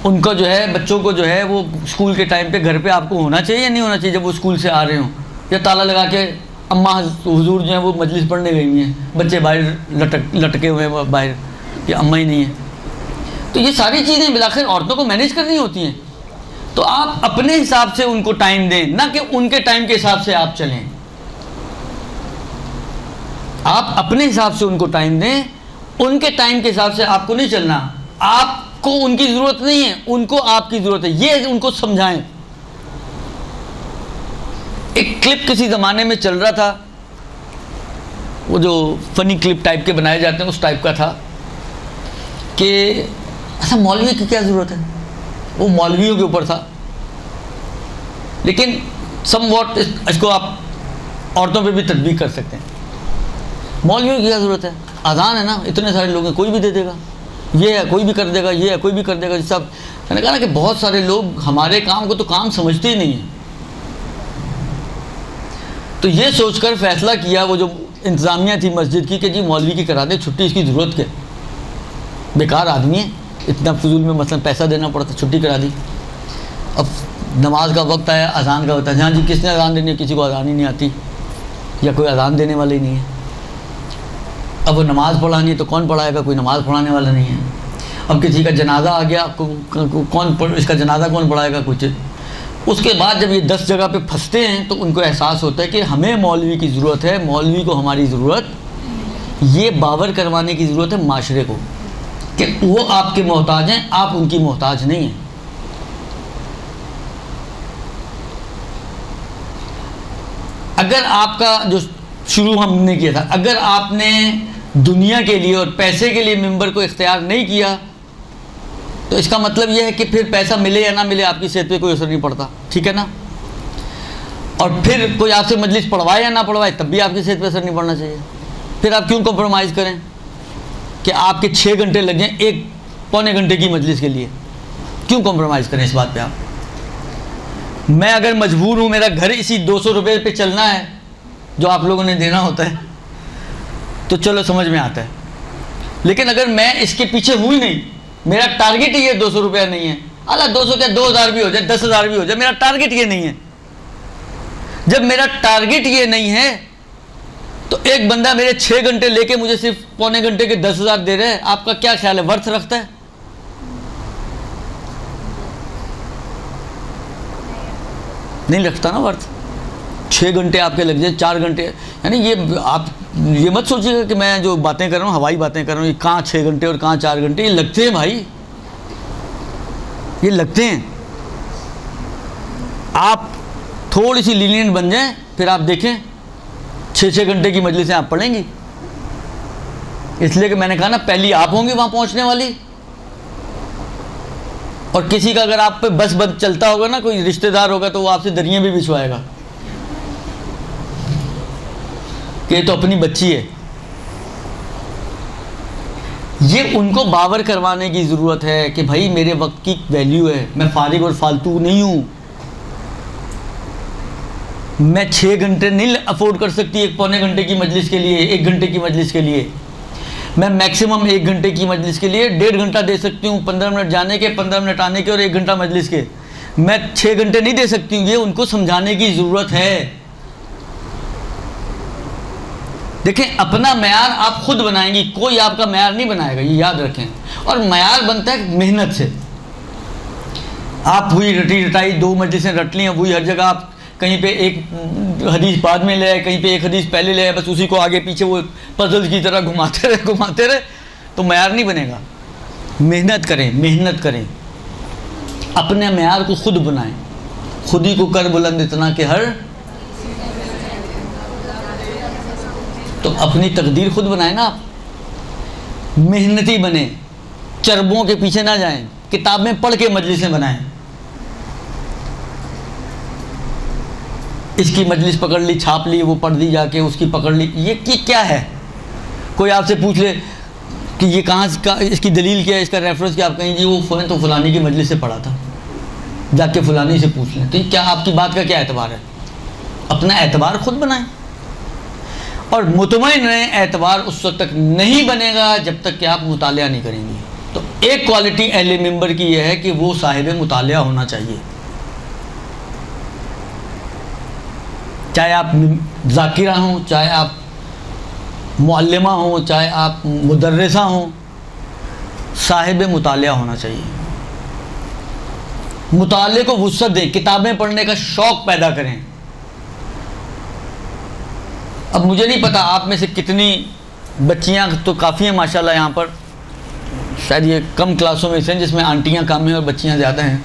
ان کا جو ہے بچوں کو جو ہے وہ اسکول کے ٹائم پہ گھر پہ آپ کو ہونا چاہیے یا نہیں ہونا چاہیے جب وہ اسکول سے آ رہے ہوں، یا تالا لگا کے اماں حضور جو ہیں وہ مجلس پڑھنے گئی ہیں، بچے باہر لٹکے ہوئے ہیں باہر کہ اماں ہی نہیں ہیں۔ تو یہ ساری چیزیں بالآخر عورتوں کو مینیج کرنی ہوتی ہیں، تو آپ اپنے حساب سے ان کو ٹائم دیں، نہ کہ ان کے ٹائم کے حساب سے آپ چلیں۔ آپ اپنے حساب سے ان کو ٹائم دیں، ان کے ٹائم کے حساب سے آپ کو نہیں چلنا۔ آپ کو ان کی ضرورت نہیں ہے، ان کو آپ کی ضرورت ہے، یہ ان کو سمجھائیں۔ ایک کلپ کسی زمانے میں چل رہا تھا، وہ جو فنی کلپ ٹائپ کے بنائے جاتے ہیں اس ٹائپ کا تھا کہ اچھا مولوی کی کیا ضرورت ہے؟ وہ مولویوں کے اوپر تھا. لیکن سم واٹ اس کو آپ عورتوں پہ بھی تطبیق کر سکتے ہیں. مولویوں کی کیا ضرورت ہے؟ اذان ہے نا، اتنے سارے لوگ ہیں، کوئی بھی دے دے گا، یہ ہے کوئی بھی کر دے گا، یہ ہے کوئی بھی کر دے گا. جس سب میں نے کہا نا کہ بہت سارے لوگ ہمارے کام کو تو کام سمجھتے ہی نہیں ہیں. تو یہ سوچ کر فیصلہ کیا وہ جو انتظامیہ تھی مسجد کی کہ جی مولوی کی کرا دے چھٹی، اس کی ضرورت کیا، بیکار آدمی ہے، اتنا فضول میں مثلا پیسہ دینا پڑتا، چھٹی کرا دی. اب نماز کا وقت آیا، اذان کا وقت ہے، ہاں جی کس نے اذان دینی ہے؟ کسی کو اذان ہی نہیں آتی یا کوئی اذان دینے والا ہی نہیں ہے. اب وہ نماز پڑھانی ہے تو کون پڑھائے گا؟ کوئی نماز پڑھانے والا نہیں ہے. اب کسی کا جنازہ آ گیا، کون اس کا جنازہ کون پڑھائے گا؟ کچھ. اس کے بعد جب یہ 10 جگہ پہ پھنستے ہیں تو ان کو احساس ہوتا ہے کہ ہمیں مولوی کی ضرورت ہے، مولوی کو ہماری ضرورت، یہ باور کروانے کی ضرورت ہے معاشرے کو کہ وہ آپ کے محتاج ہیں، آپ ان کی محتاج نہیں ہیں. اگر آپ کا جو شروع ہم نے کیا تھا، اگر آپ نے دنیا کے لیے اور پیسے کے لیے ممبر کو اختیار نہیں کیا تو اس کا مطلب یہ ہے کہ پھر پیسہ ملے یا نہ ملے آپ کی صحت پہ کوئی اثر نہیں پڑتا، ٹھیک ہے نا. اور پھر کوئی آپ سے مجلس پڑھوائے یا نہ پڑھوائے تب بھی آپ کی صحت پہ اثر نہیں پڑنا چاہیے. پھر آپ کیوں کمپرومائز کریں کہ آپ کے 6 گھنٹے لگ جائیں ایک پونے گھنٹے کی مجلس کے لیے؟ کیوں کمپرومائز کریں اس بات پہ آپ؟ میں اگر مجبور ہوں، میرا گھر اسی 200 روپے پہ چلنا ہے جو آپ لوگوں نے دینا ہوتا ہے تو چلو سمجھ میں آتا ہے. لیکن اگر میں اس کے پیچھے ہوں ہی نہیں، میرا ٹارگٹ ہی یہ 200 روپیہ نہیں ہے، اللہ 200 کیا 2000 بھی ہو جائے، 10,000 بھی ہو جائے، میرا ٹارگٹ یہ نہیں ہے. جب میرا ٹارگٹ یہ نہیں ہے تو ایک بندہ میرے 6 گھنٹے لے کے مجھے صرف پونے گھنٹے کے 10,000 دے رہے ہیں، آپ کا کیا خیال ہے، ورتھ رکھتا ہے؟ نہیں رکھتا نا ورتھ. 6 گھنٹے آپ کے لگ جائے، 4 گھنٹے، یعنی یہ آپ یہ مت سوچیے گا کہ میں جو باتیں کر رہا ہوں ہوائی باتیں کر رہا ہوں، یہ کہاں 6 گھنٹے اور کہاں 4 گھنٹے، یہ لگتے ہیں بھائی، یہ لگتے ہیں. آپ تھوڑی سی لینینٹ بن جائیں پھر آپ دیکھیں 6 گھنٹے کی مجلسیں آپ پڑھیں گی. اس لیے کہ میں نے کہا نا پہلی آپ ہوں گی وہاں پہنچنے والی. اور کسی کا اگر آپ پہ بس بند چلتا ہوگا نا، کوئی رشتہ دار ہوگا تو وہ آپ سے دریا بھی بچھوائے گا کہ یہ تو اپنی بچی ہے. یہ ان کو باور کروانے کی ضرورت ہے کہ بھائی میرے وقت کی ویلیو ہے، میں فارغ اور فالتو نہیں ہوں. میں 6 گھنٹے نہیں افورڈ کر سکتی ایک پونے گھنٹے کی مجلس کے لیے، 1 گھنٹے کی مجلس کے لیے. میں میکسیمم 1 گھنٹے کی مجلس کے لیے 1.5 گھنٹہ دے سکتی ہوں، 15 منٹ جانے کے، 15 منٹ آنے کے اور 1 گھنٹہ مجلس کے. میں 6 گھنٹے نہیں دے سکتی ہوں. یہ ان کو سمجھانے کی ضرورت ہے. دیکھیں اپنا معیار آپ خود بنائیں گی، کوئی آپ کا معیار نہیں بنائے گا، یہ یاد رکھیں. اور معیار بنتا ہے محنت سے. آپ وہی رٹی رٹائی 2 مجلسیں رٹ لی ہیں، وہی ہر جگہ آپ کہیں پہ ایک حدیث بعد میں لے آئے، کہیں پہ ایک حدیث پہلے لے آئے، بس اسی کو آگے پیچھے وہ پزل کی طرح گھماتے رہے تو معیار نہیں بنے گا. محنت کریں، اپنے معیار کو خود بنائیں. خود ہی کو کر بلند اتنا کہ ہر، تو اپنی تقدیر خود بنائیں نا. آپ محنتی بنیں، چربوں کے پیچھے نہ جائیں، کتابیں پڑھ کے مجلسیں بنائیں. اس کی مجلس پکڑ لی، چھاپ لی، وہ پڑھ دی جا کے، اس کی پکڑ لی. یہ کیا ہے؟ کوئی آپ سے پوچھ لے کہ یہ کہاں کا، اس کی دلیل کیا ہے، اس کا ریفرنس کیا، آپ کہیں جی وہ تو فلانی کی مجلس سے پڑھا تھا، جا کے فلانی سے پوچھ لیں. تو یہ کیا آپ کی بات کا کیا اعتبار ہے؟ اپنا اعتبار خود بنائیں. اور مطمئن رہیں اعتبار اس وقت تک نہیں بنے گا جب تک کہ آپ مطالعہ نہیں کریں گے. تو ایک کوالٹی اہل ممبر کی یہ ہے کہ وہ صاحب مطالعہ ہونا چاہیے. چاہے آپ ذاکرہ ہوں، چاہے آپ معلمہ ہوں، چاہے آپ مدرسہ ہوں، صاحب مطالعہ ہونا چاہیے. مطالعے کو وسعت دیں، کتابیں پڑھنے کا شوق پیدا کریں. اب مجھے نہیں پتا آپ میں سے کتنی بچیاں تو کافی ہیں ماشاءاللہ یہاں پر، شاید یہ کم کلاسوں میں سے ہیں جس میں آنٹیاں کم ہیں اور بچیاں زیادہ ہیں.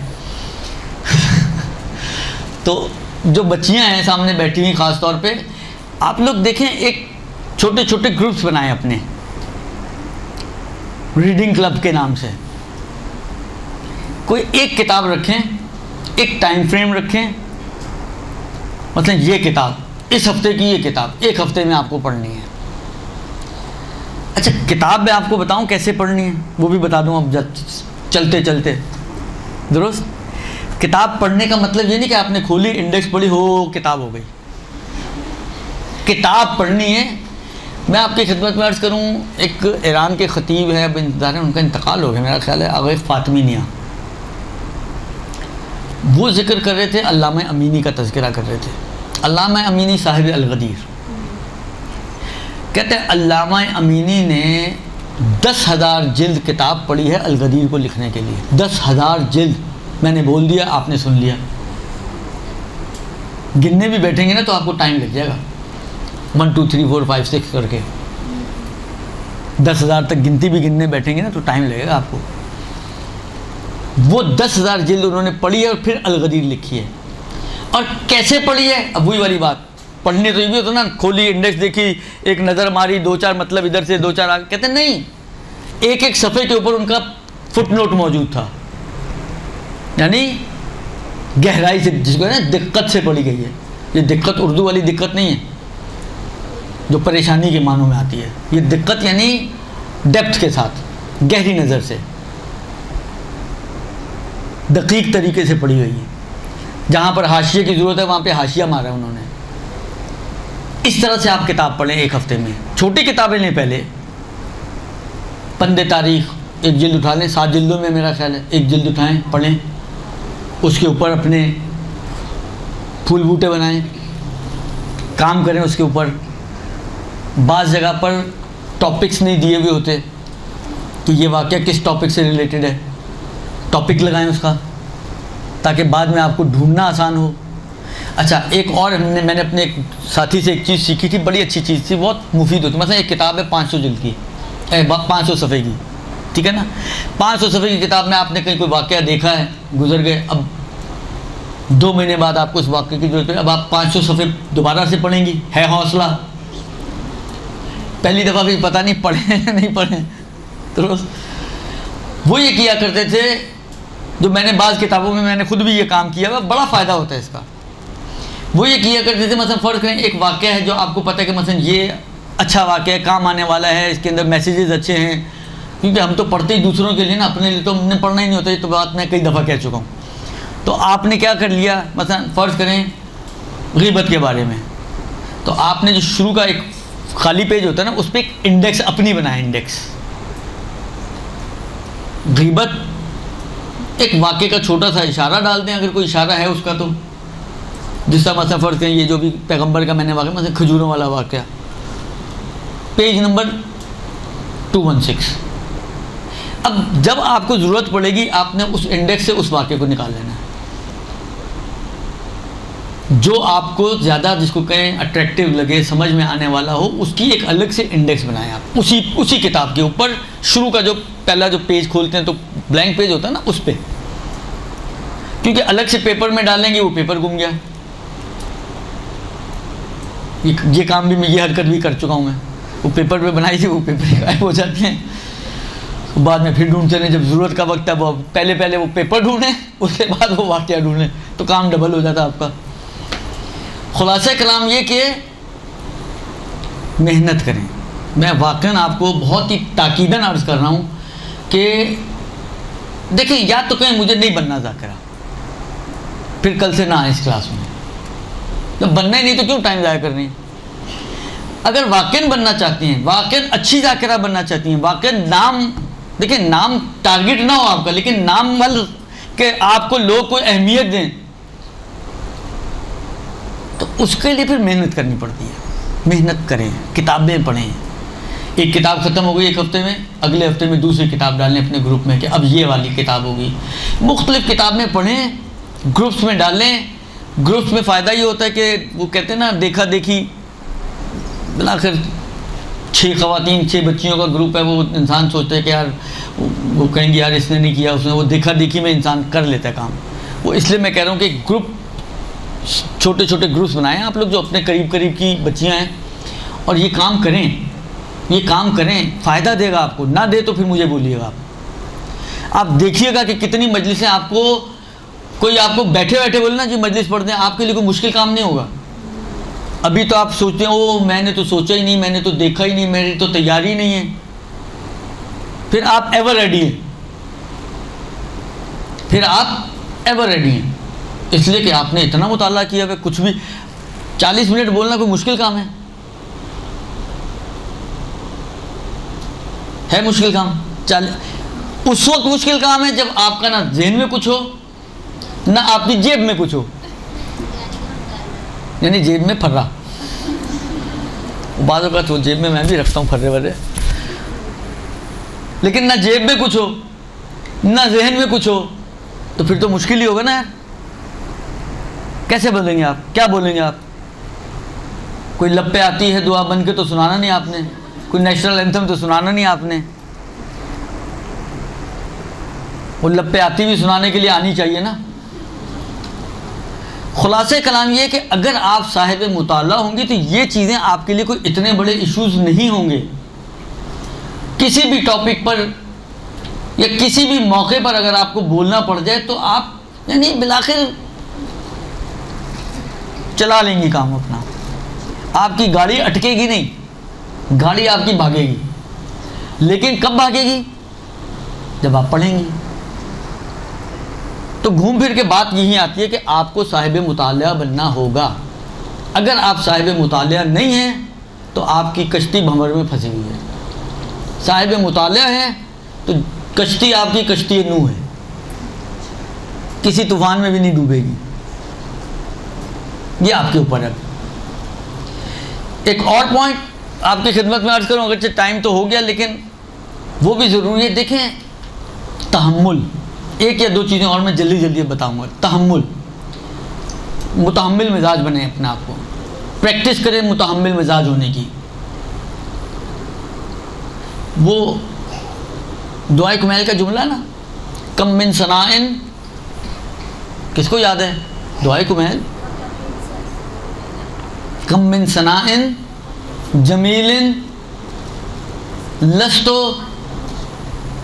تو جو بچیاں ہیں سامنے بیٹھی ہوئی، خاص طور پہ آپ لوگ دیکھیں، ایک چھوٹے چھوٹے گروپس بنائیں اپنے، ریڈنگ کلب کے نام سے. کوئی ایک کتاب رکھیں، ایک ٹائم فریم رکھیں، مثلا یہ کتاب اس ہفتے کی، یہ کتاب ایک ہفتے میں آپ کو پڑھنی ہے۔ اچھا کتاب میں آپ کو بتاؤں کیسے پڑھنی ہے، وہ بھی بتا دوں اب چلتے چلتے۔ درست، کتاب پڑھنے کا مطلب یہ نہیں کہ آپ نے کھولی انڈیکس پڑھی ہو کتاب ہو گئی۔ کتاب پڑھنی ہے۔ میں آپ کی خدمت میں عرض کروں، ایک ایران کے خطیب ہیں، اب انتظار ہے ان کا انتقال ہو گیا میرا خیال ہے، آغا فاطمی نیا، وہ ذکر کر رہے تھے، علامہ امینی کا تذکرہ کر رہے تھے۔ علامہ امینی صاحب الغدیر کہتے ہیں علامہ امینی نے 10,000 جلد کتاب پڑھی ہے الغدیر کو لکھنے کے لیے۔ 10,000 جلد، میں نے بول دیا آپ نے سن لیا، گننے بھی بیٹھیں گے نا تو آپ کو ٹائم لگ جائے گا، 1 2 3 4 5 6 کر کے 10,000 تک گنتی بھی گننے بیٹھیں گے نا تو ٹائم لگے گا آپ کو۔ وہ 10,000 جلد انہوں نے پڑھی ہے اور پھر الغدیر لکھی ہے۔ اور کیسے پڑھی ہے؟ اب وہی والی بات، پڑھنے تو یہ بھی ہوتا نا، کھولی انڈیکس دیکھی، ایک نظر ماری، 2 4 مطلب ادھر سے 2 4 آگے، کہتے ہیں نہیں، ایک ایک صفحے کے اوپر ان کا فٹ نوٹ موجود تھا، یعنی گہرائی سے، جس کو ہے نا دقت سے پڑھی گئی ہے۔ یہ دقت اردو والی دقت نہیں ہے جو پریشانی کے معنوں میں آتی ہے، یہ دقت یعنی ڈیپتھ کے ساتھ، گہری نظر سے، دقیق طریقے سے پڑھی گئی ہے۔ جہاں پر حاشیے کی ضرورت ہے وہاں پہ حاشیہ مارا انہوں نے۔ اس طرح سے آپ کتاب پڑھیں ایک ہفتے میں۔ چھوٹی کتابیں لیں، پہلے پندے تاریخ 1 جلد اٹھا لیں، 7 جلدوں میں میرا خیال ہے، 1 جلد اٹھائیں پڑھیں، اس کے اوپر اپنے پھول بوٹے بنائیں، کام کریں اس کے اوپر۔ بعض جگہ پر ٹاپکس نہیں دیے ہوئے ہوتے کہ یہ واقعہ کس ٹاپک سے ریلیٹڈ ہے، ٹاپک لگائیں اس کا، تاکہ بعد میں آپ کو ڈھونڈنا آسان ہو۔ اچھا ایک اور میں نے اپنے ایک ساتھی سے ایک چیز سیکھی تھی، بڑی اچھی چیز تھی، بہت مفید ہوتی۔ مثلا ایک کتاب ہے 500 جلد کی، 500 صفحے کی، ٹھیک ہے نا، 500 صفحے کی کتاب میں آپ نے کہیں کوئی واقعہ دیکھا ہے، گزر گئے، اب 2 مہینے بعد آپ کو اس واقعے کی ضرورت ہے، اب آپ 500 صفحے دوبارہ سے پڑھیں گی، ہے حوصلہ؟ پہلی دفعہ بھی پتہ نہیں پڑھیں نہیں پڑھیں۔ تو وہ یہ کیا کرتے تھے، جو میں نے بعض کتابوں میں نے خود بھی یہ کام کیا ہوا، بڑا فائدہ ہوتا ہے اس کا۔ وہ یہ کیا کرتے تھے، مثلا فرض کریں ایک واقعہ ہے جو آپ کو پتہ ہے کہ مثلا یہ اچھا واقعہ ہے، کام آنے والا ہے، اس کے اندر میسیجز اچھے ہیں، کیونکہ ہم تو پڑھتے ہی دوسروں کے لیے نا، اپنے لیے تو ہم نے پڑھنا ہی نہیں ہوتا، یہ تو بات میں کئی دفعہ کہہ چکا ہوں۔ تو آپ نے کیا کر لیا، مثلا فرض کریں غیبت کے بارے میں، تو آپ نے جو شروع کا ایک خالی پیج ہوتا ہے نا، اس پہ ایک انڈیکس اپنی بنایا، انڈیکس غیبت، ایک واقعے کا چھوٹا سا اشارہ ڈال دیں اگر کوئی اشارہ ہے اس کا، تو جس طرح مثلا فرض کریں یہ جو بھی پیغمبر کا میں نے واقعہ، مثلا کھجوروں والا واقعہ، پیج نمبر 216۔ اب جب آپ کو ضرورت پڑے گی آپ نے اس انڈیکس سے اس واقعے کو نکال لینا ہے، جو آپ کو زیادہ، جس کو کہیں اٹریکٹیو لگے، سمجھ میں آنے والا ہو، اس کی ایک الگ سے انڈیکس بنائیں آپ، اسی کتاب کے اوپر شروع کا جو پہلا جو پیج کھولتے ہیں تو بلینک پیج ہوتا ہے نا، اس پہ، کیونکہ الگ سے پیپر میں ڈالیں گے وہ پیپر گم گیا۔ یہ کام بھی میں، یہ حرکت بھی کر چکا ہوں میں، وہ پیپر پہ بنائی تھی، وہ پیپر غائب ہو جاتے ہیں، بعد میں پھر ڈھونڈتے رہیں، جب ضرورت کا وقت ہے وہ پہلے وہ پیپر ڈھونڈیں، اس کے بعد وہ واقعہ ڈھونڈیں، تو کام ڈبل ہو جاتا آپ کا۔ خلاصہ کلام یہ کہ محنت کریں۔ میں واقعاً آپ کو بہت ہی تاکیداً عرض کر رہا ہوں کہ دیکھیں، یا تو کہیں مجھے نہیں بننا ذاکرہ، پھر کل سے نہ آئیں اس کلاس میں، جب بننا ہی نہیں تو کیوں ٹائم ضائع کر رہی ہیں؟ اگر واقعاً بننا چاہتی ہیں، واقعاً اچھی ذاکرہ بننا چاہتی ہیں، واقعاً نام، دیکھیں نام ٹارگٹ نہ ہو آپ کا، لیکن نام وال کہ آپ کو لوگ کوئی اہمیت دیں، تو اس کے لیے پھر محنت کرنی پڑتی ہے۔ محنت کریں، کتابیں پڑھیں، ایک کتاب ختم ہو گئی ایک ہفتے میں، اگلے ہفتے میں دوسری کتاب ڈالیں اپنے گروپ میں کہ اب یہ والی کتاب ہوگی۔ مختلف کتابیں پڑھیں، گروپس میں ڈالیں۔ گروپس میں فائدہ یہ ہوتا ہے کہ وہ کہتے ہیں نا، دیکھا دیکھی، بلاخر 6 خواتین 6 بچیوں کا گروپ ہے، وہ انسان سوچتا ہے کہ یار وہ کہیں گے یار اس نے نہیں کیا، اس نے، وہ دیکھا دیکھی میں انسان کر لیتا ہے کام۔ وہ اس لیے میں کہہ رہا ہوں کہ گروپ، چھوٹے چھوٹے گروپس بنائیں آپ لوگ جو اپنے قریب کی بچیاں ہیں، اور یہ کام کریں، فائدہ دے گا آپ کو، نہ دے تو پھر مجھے بولیے گا آپ۔ آپ دیکھیے گا کہ کتنی مجلسیں آپ کو کوئی آپ کو بیٹھے بیٹھے بولے نا جی مجلس پڑھتے ہیں، آپ کے لیے کوئی مشکل کام نہیں ہوگا. ابھی تو آپ سوچتے ہیں او میں نے تو سوچا ہی نہیں، میں نے تو دیکھا ہی نہیں، میری تو تیاری نہیں ہے. پھر آپ ایور ریڈی ہیں، پھر آپ ایور ریڈی ہیں، اس لیے کہ آپ نے اتنا مطالعہ کیا ہے. کچھ بھی 40 منٹ بولنا کوئی مشکل کام ہے مشکل کام؟ اس وقت مشکل کام ہے جب آپ کا نہ ذہن میں کچھ ہو نہ آپ کی جیب میں کچھ ہو، یعنی جیب میں پھرا. بعض اوقات وہ جیب میں بھی رکھتا ہوں پھرے ورے، لیکن نہ جیب میں کچھ ہو نہ ذہن میں کچھ ہو تو پھر تو مشکل ہی ہوگا نا یار. کیسے بولیں گے آپ؟ کیا بولیں گے آپ؟ کوئی لب پہ آتی ہے دعا بن کے تو سنانا نہیں آپ نے، کوئی نیشنل اینتھم تو سنانا نہیں آپ نے. وہ لب پہ آتی بھی سنانے کے لیے آنی چاہیے نا. خلاصہ کلام یہ ہے کہ اگر آپ صاحب مطالعہ ہوں گے تو یہ چیزیں آپ کے لیے کوئی اتنے بڑے ایشوز نہیں ہوں گے. کسی بھی ٹاپک پر یا کسی بھی موقع پر اگر آپ کو بولنا پڑ جائے تو آپ یعنی بالآخر چلا لیں گی کام اپنا. آپ کی گاڑی اٹکے گی نہیں، گاڑی آپ کی بھاگے گی. لیکن کب بھاگے گی؟ جب آپ پڑھیں گی. تو گھوم پھر کے بات یہی آتی ہے کہ آپ کو صاحب مطالعہ بننا ہوگا. اگر آپ صاحب مطالعہ نہیں ہیں تو آپ کی کشتی بھنور میں پھنسی ہوئی ہے. صاحب مطالعہ ہے تو کشتی آپ کی کشتی نوح ہے، کسی طوفان میں بھی نہیں ڈوبے گی. یہ آپ کے اوپر ہے. ایک اور پوائنٹ آپ کی خدمت میں عرض کروں، اگرچہ ٹائم تو ہو گیا لیکن وہ بھی ضروری ہے. دیکھیں تحمل، ایک یا دو چیزیں اور میں جلدی جلدی بتاؤں گا. تحمل، متحمل مزاج بنیں اپنے آپ کو، پریکٹس کریں متحمل مزاج ہونے کی. وہ دعائے کمیل کا جملہ نا، کم من ثناء، کس کو یاد ہے؟ دعائے کمیل. کم من ثناء جمیل لست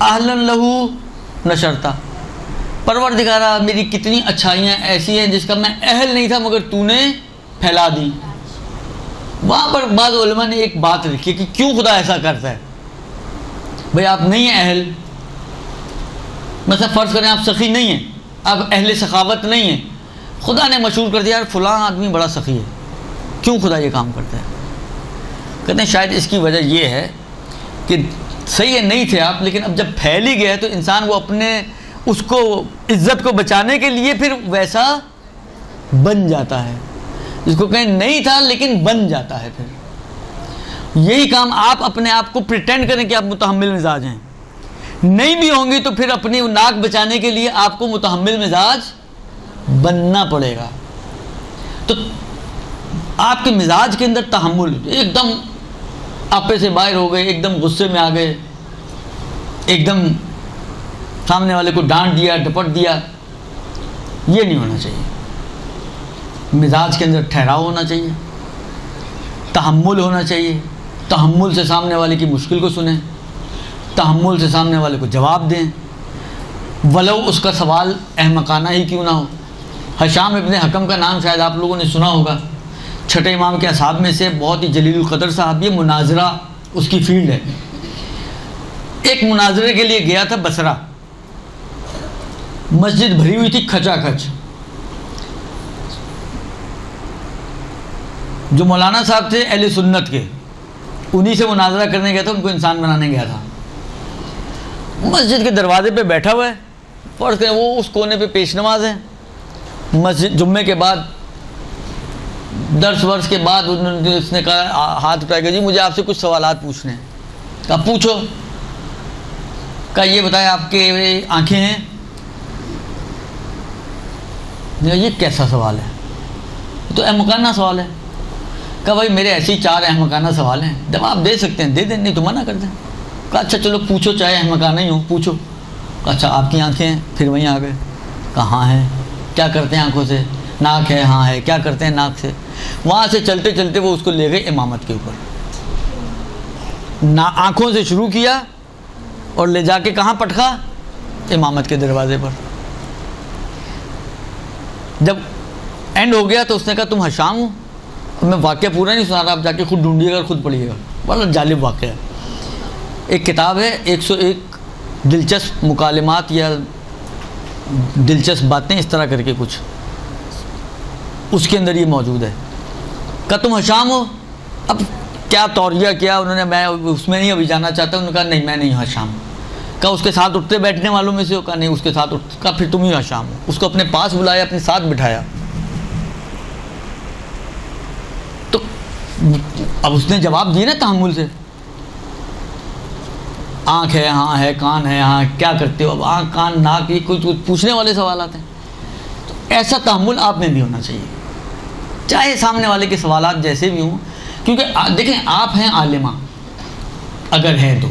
اہلا لہ نشرتا. پروردگارا میری کتنی اچھائیاں ایسی ہیں جس کا میں اہل نہیں تھا مگر تو نے پھیلا دی. وہاں پر بعض علماء نے ایک بات لکھی کہ کیوں خدا ایسا کرتا ہے. بھئی آپ نہیں ہیں اہل، مثلا فرض کریں آپ سخی نہیں ہیں، آپ اہل سخاوت نہیں ہیں، خدا نے مشہور کر دیا یار فلاں آدمی بڑا سخی ہے. کیوں خدا یہ کام کرتا ہے؟ کہتے ہیں شاید اس کی وجہ یہ ہے کہ صحیح ہے نہیں تھے آپ، لیکن اب جب پھیل ہی گیا تو انسان وہ اپنے اس کو عزت کو بچانے کے لیے پھر ویسا بن جاتا ہے. جس کو کہیں نہیں تھا لیکن بن جاتا ہے. پھر یہی کام آپ اپنے آپ کو پریٹینڈ کریں کہ آپ متحمل مزاج ہیں. نہیں بھی ہوں گی تو پھر اپنی ناک بچانے کے لیے آپ کو متحمل مزاج بننا پڑے گا. تو آپ کے مزاج کے اندر تحمل، ایک دم آپے سے باہر ہو گئے، ایک دم غصے میں آ گئے، ایک دم سامنے والے کو ڈانٹ دیا، ڈپٹ دیا، یہ نہیں ہونا چاہیے. مزاج کے اندر ٹھہراؤ ہونا چاہیے، تحمل ہونا چاہیے. تحمل سے سامنے والے کی مشکل کو سنیں، تحمل سے سامنے والے کو جواب دیں، ولو اس کا سوال احمقانہ ہی کیوں نہ ہو. ہشام ابن حکم کا نام شاید آپ لوگوں نے سنا ہوگا، چھٹے امام کے اصحاب میں سے بہت ہی جلیل القدر صاحب. یہ مناظرہ اس کی فیلڈ ہے. ایک مناظرے کے لیے گیا تھا بصرہ. مسجد بھری ہوئی تھی کھچا کھچ. جو مولانا صاحب تھے اہل سنت کے، انہی سے مناظرہ کرنے گیا تھا، ان کو انسان بنانے گیا تھا. مسجد کے دروازے پہ بیٹھا ہوا ہے، فرض کریں وہ اس کونے پہ پیش نماز ہے. مسجد جمعے کے بعد درس ورس کے بعد اس نے کہا، ہاتھ اٹھائے گا، جی مجھے آپ سے کچھ سوالات پوچھنے ہیں. کہا پوچھو. کہا یہ بتائیں آپ کے آنکھیں ہیں؟ یہ کیسا سوال ہے؟ تو احمقانہ سوال ہے. کہا بھائی میرے ایسے ہی 4 احمقانہ سوال ہیں، جواب دے سکتے ہیں دے دیں، نہیں تو منع کر دیں. کہا اچھا چلو پوچھو، چاہے احمقانہ ہی ہو پوچھو. کہا اچھا آپ کی آنکھیں ہیں؟ پھر وہیں آ گئے. کہاں ہیں؟ کیا کرتے ہیں آنکھوں سے؟ ناک ہے. ہاں ہے. کیا کرتے ہیں ناک سے؟ وہاں سے چلتے چلتے وہ اس کو لے گئے امامت کے اوپر. آنکھوں سے شروع کیا اور لے جا کے کہاں پٹخا؟ امامت کے دروازے پر. جب اینڈ ہو گیا تو اس نے کہا تم ہشام ہو. اب میں واقعہ پورا نہیں سنا رہا, آپ جا کے خود ڈھونڈیے گا, خود پڑھیے گا, بڑا جالب واقعہ ہے. ایک کتاب ہے 101 دلچسپ مکالمات یا دلچسپ باتیں اس طرح کر کے کچھ, اس کے اندر یہ موجود ہے. کہا تم ہشام ہو. اب کیا توریہ کیا انہوں نے, میں اس میں نہیں ابھی جانا چاہتا. انہوں نے کہا نہیں میں نہیں ہوں ہشام. کہا اس کے ساتھ اٹھتے بیٹھنے والوں میں سے ہو. کہا نہیں اس کے ساتھ اٹھ. کہا پھر تم ہی ہشام ہو. اس کو اپنے پاس بلایا, اپنے ساتھ بٹھایا. تو اب اس نے جواب دیے نا تحمل سے, آنکھ ہے ہاں ہے, کان ہے ہاں, کیا کرتے ہو. اب آنکھ کان ناک یہ کچھ پوچھنے والے سوالات ہیں. تو ایسا تحمل آپ میں بھی ہونا چاہیے, چاہے سامنے والے کے سوالات جیسے بھی ہوں. کیونکہ دیکھیں آپ ہیں عالمہ, اگر ہیں تو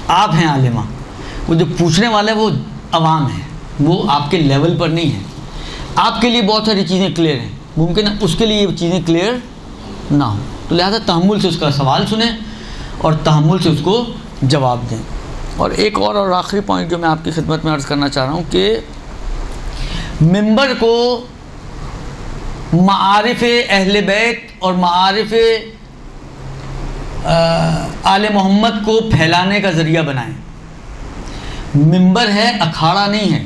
آپ ہیں عالمہ. وہ جو پوچھنے والا ہے وہ عوام ہے, وہ آپ کے لیول پر نہیں ہے. آپ کے لیے بہت ساری چیزیں کلیئر ہیں, ممکن ہے اس کے لیے یہ چیزیں کلیئر نہ ہوں. تو لہٰذا تحمل سے اس کا سوال سنیں اور تحمل سے اس کو جواب دیں. اور ایک اور آخری پوائنٹ جو میں آپ کی خدمت میں عرض کرنا چاہ رہا ہوں کہ ممبر کو معارف اہل بیت اور معارف آل محمد کو پھیلانے کا ذریعہ بنائیں. ممبر ہے, اکھاڑا نہیں ہے,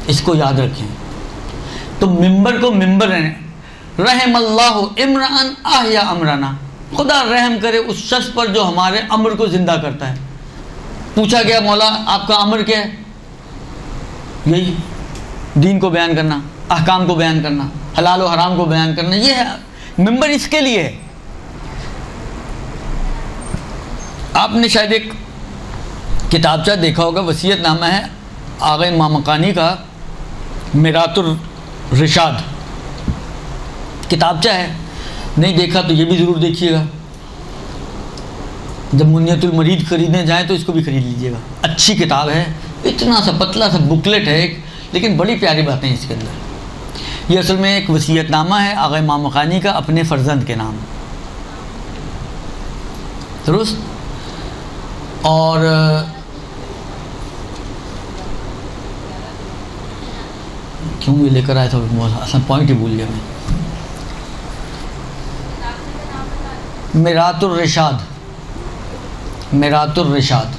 اس کو یاد رکھیں. تو ممبر کو ممبر رہنے. رحم اللہ امرأن احیا امرنا, خدا رحم کرے اس شخص پر جو ہمارے امر کو زندہ کرتا ہے. پوچھا گیا مولا آپ کا امر کیا ہے؟ یہی دین کو بیان کرنا, احکام کو بیان کرنا, حلال و حرام کو بیان کرنا, یہ ہے ممبر, اس کے لیے ہے. آپ نے شاید ایک کتابچہ دیکھا ہوگا, وصیت نامہ ہے آغا امام مقانی کا, میرات الرشاد کتابچہ ہے. نہیں دیکھا تو یہ بھی ضرور دیکھیے گا. جب منیت المرید خریدنے جائیں تو اس کو بھی خرید لیجیے گا. اچھی کتاب ہے, اتنا سا پتلا سا بکلیٹ ہے ایک, لیکن بڑی پیاری باتیں اس کے اندر. یہ اصل میں ایک وصیت نامہ ہے آغا امام مقانی کا اپنے فرزند کے نام, درست. اور کیوں یہ لے کر آیا تھا, اصل پوائنٹ ہی بھول گیا میں. میرات الرشاد, میرات الرشاد.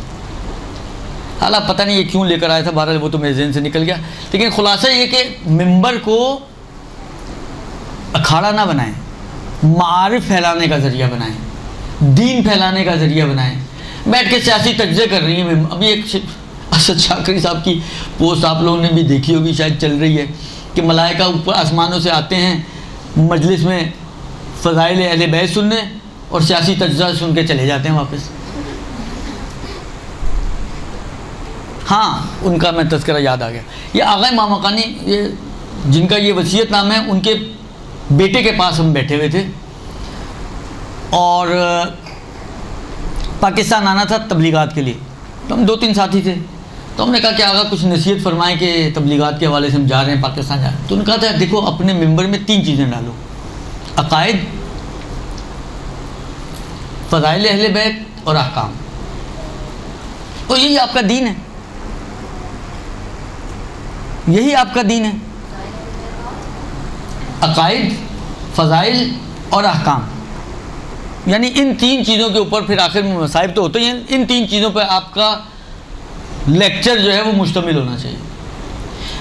حالانکہ پتہ نہیں یہ کیوں لے کر آیا تھا, بہرحال وہ تو میرے ذہن سے نکل گیا. لیکن خلاصہ یہ کہ ممبر کو اکھاڑا نہ بنائیں, معارف پھیلانے کا ذریعہ بنائیں, دین پھیلانے کا ذریعہ بنائیں. بیٹھ کے سیاسی تجزیے کر رہی ہیں. ابھی ایک اسد شاکری صاحب کی پوسٹ آپ لوگوں نے بھی دیکھی ہوگی, شاید چل رہی ہے, کہ ملائکہ اوپر آسمانوں سے آتے ہیں مجلس میں فضائل اہل بیت سننے, اور سیاسی تجزیہ سن کے چلے جاتے ہیں واپس. ہاں ان کا میں تذکرہ یاد آ گیا. یہ آغا امام مقانی, یہ جن کا یہ وصیت نامہ ہے, ان کے بیٹے کے پاس ہم بیٹھے ہوئے تھے, اور پاکستان آنا تھا تبلیغات کے لیے. تو ہم 2-3 ساتھی تھے, تو ہم نے کہا کہ آغا کچھ نصیحت فرمائیں کہ تبلیغات کے حوالے سے ہم جا رہے ہیں پاکستان جا رہے ہیں. تو انہوں نے کہا تھا دیکھو اپنے ممبر میں 3 چیزیں ڈالو, عقائد, فضائل اہل بیت اور احکام. تو یہی آپ کا دین ہے, یہی آپ کا دین ہے, عقائد, فضائل اور احکام. یعنی ان 3 چیزوں کے اوپر پھر آخر میں مصائب تو ہوتے ہیں, ان 3 چیزوں پہ آپ کا لیکچر جو ہے وہ مشتمل ہونا چاہیے.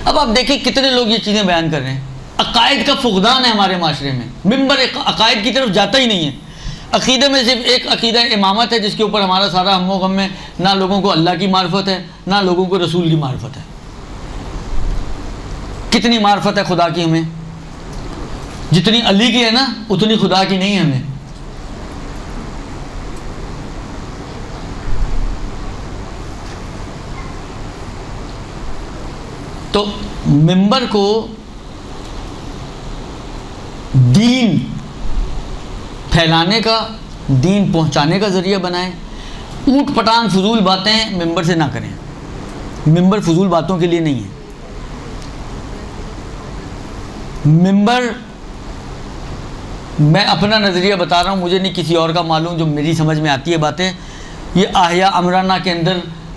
اب آپ دیکھیں کتنے لوگ یہ چیزیں بیان کر رہے ہیں. عقائد کا فقدان ہے ہمارے معاشرے میں, ممبر عقائد کی طرف جاتا ہی نہیں ہے. عقیدے میں صرف ایک عقیدہ امامت ہے, جس کے اوپر ہمارا سارا ہم و غم ہے. نہ لوگوں کو اللہ کی معرفت ہے, نہ لوگوں کو رسول کی معرفت ہے. کتنی معرفت ہے خدا کی ہمیں, جتنی علی کی ہے نا اتنی خدا کی نہیں ہے ہمیں. تو ممبر کو دین پھیلانے کا, دین پہنچانے کا ذریعہ بنائیں. اونٹ پٹانگ فضول باتیں ممبر سے نہ کریں. ممبر فضول باتوں کے لیے نہیں ہے. ممبر, میں اپنا نظریہ بتا رہا ہوں, مجھے نہیں کسی اور کا معلوم, جو میری سمجھ میں آتی ہے باتیں. یہ احیا امرانہ کے اندر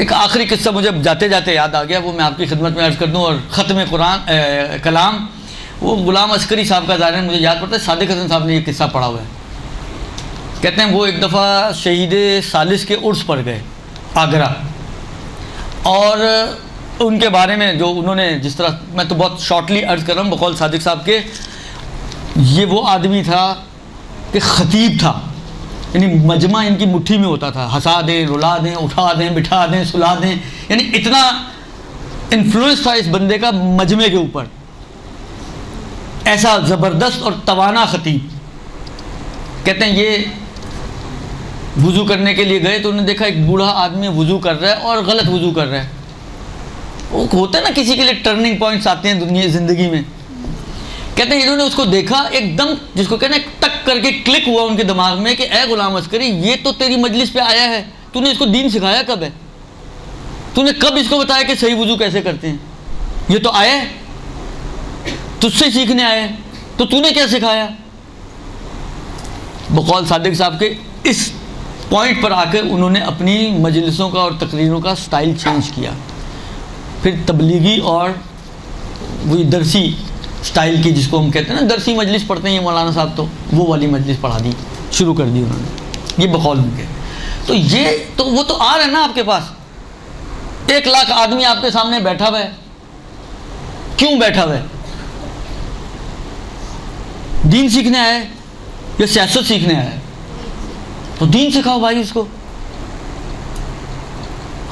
ایک آخری قصہ مجھے جاتے جاتے یاد آ گیا، وہ میں آپ کی خدمت میں عرض کر دوں، اور ختم قرآن کلام وہ غلام عسکری صاحب کا ظاہر مجھے یاد پڑتا ہے، صادق حسن صاحب نے یہ قصہ پڑھا ہوا ہے. کہتے ہیں وہ ایک دفعہ شہید ثالث کے عرس پر گئے آگرہ، اور ان کے بارے میں جو انہوں نے جس طرح، میں تو بہت شارٹلی عرض کر رہا ہوں بقول صادق صاحب کے، یہ وہ آدمی تھا کہ خطیب تھا، یعنی مجمع ان کی مٹھی میں ہوتا تھا، ہنسا دیں، رلا دیں، اٹھا دیں، بٹھا دیں، سلا دیں، یعنی اتنا انفلوئنس تھا اس بندے کا مجمع کے اوپر، ایسا زبردست اور توانا خطیب. کہتے ہیں یہ وضو کرنے کے لیے گئے تو انہوں نے دیکھا ایک بوڑھا آدمی وضو کر رہا ہے اور غلط وضو کر رہا ہے. وہ ہوتا ہے نا کسی کے لیے ٹرننگ پوائنٹس آتے ہیں دنیا زندگی میں. کہتے ہیں انہوں نے اس کو دیکھا، ایک دم جس کو کہنا ٹک کر کے کلک ہوا ان کے دماغ میں کہ اے غلام عسکری، یہ تو تیری مجلس پہ آیا ہے، تو نے اس کو دین سکھایا کب ہے؟ تو نے کب اس کو بتایا کہ صحیح وضو کیسے کرتے ہیں؟ یہ تو آیا ہے، تجھ سے سیکھنے آیا ہے، تو نے کیا سکھایا؟ بقول صادق صاحب کے اس پوائنٹ پر آ کر انہوں نے اپنی مجلسوں کا اور تقریروں کا سٹائل چینج کیا، پھر تبلیغی اور وہی درسی سٹائل کی، جس کو ہم کہتے ہیں نا درسی مجلس پڑھتے ہیں یہ مولانا صاحب، تو وہ والی مجلس پڑھا دی، شروع کر دی انہوں نے، یہ بقول ان کے. تو یہ تو وہ تو آ رہا ہے نا آپ کے پاس، 1 لاکھ آدمی آپ کے سامنے بیٹھا ہوا ہے، کیوں بیٹھا ہوا ہے؟ دین سیکھنے آیا ہے یا سیاست سیکھنے آیا ہے؟ تو دین سکھاؤ بھائی اس کو.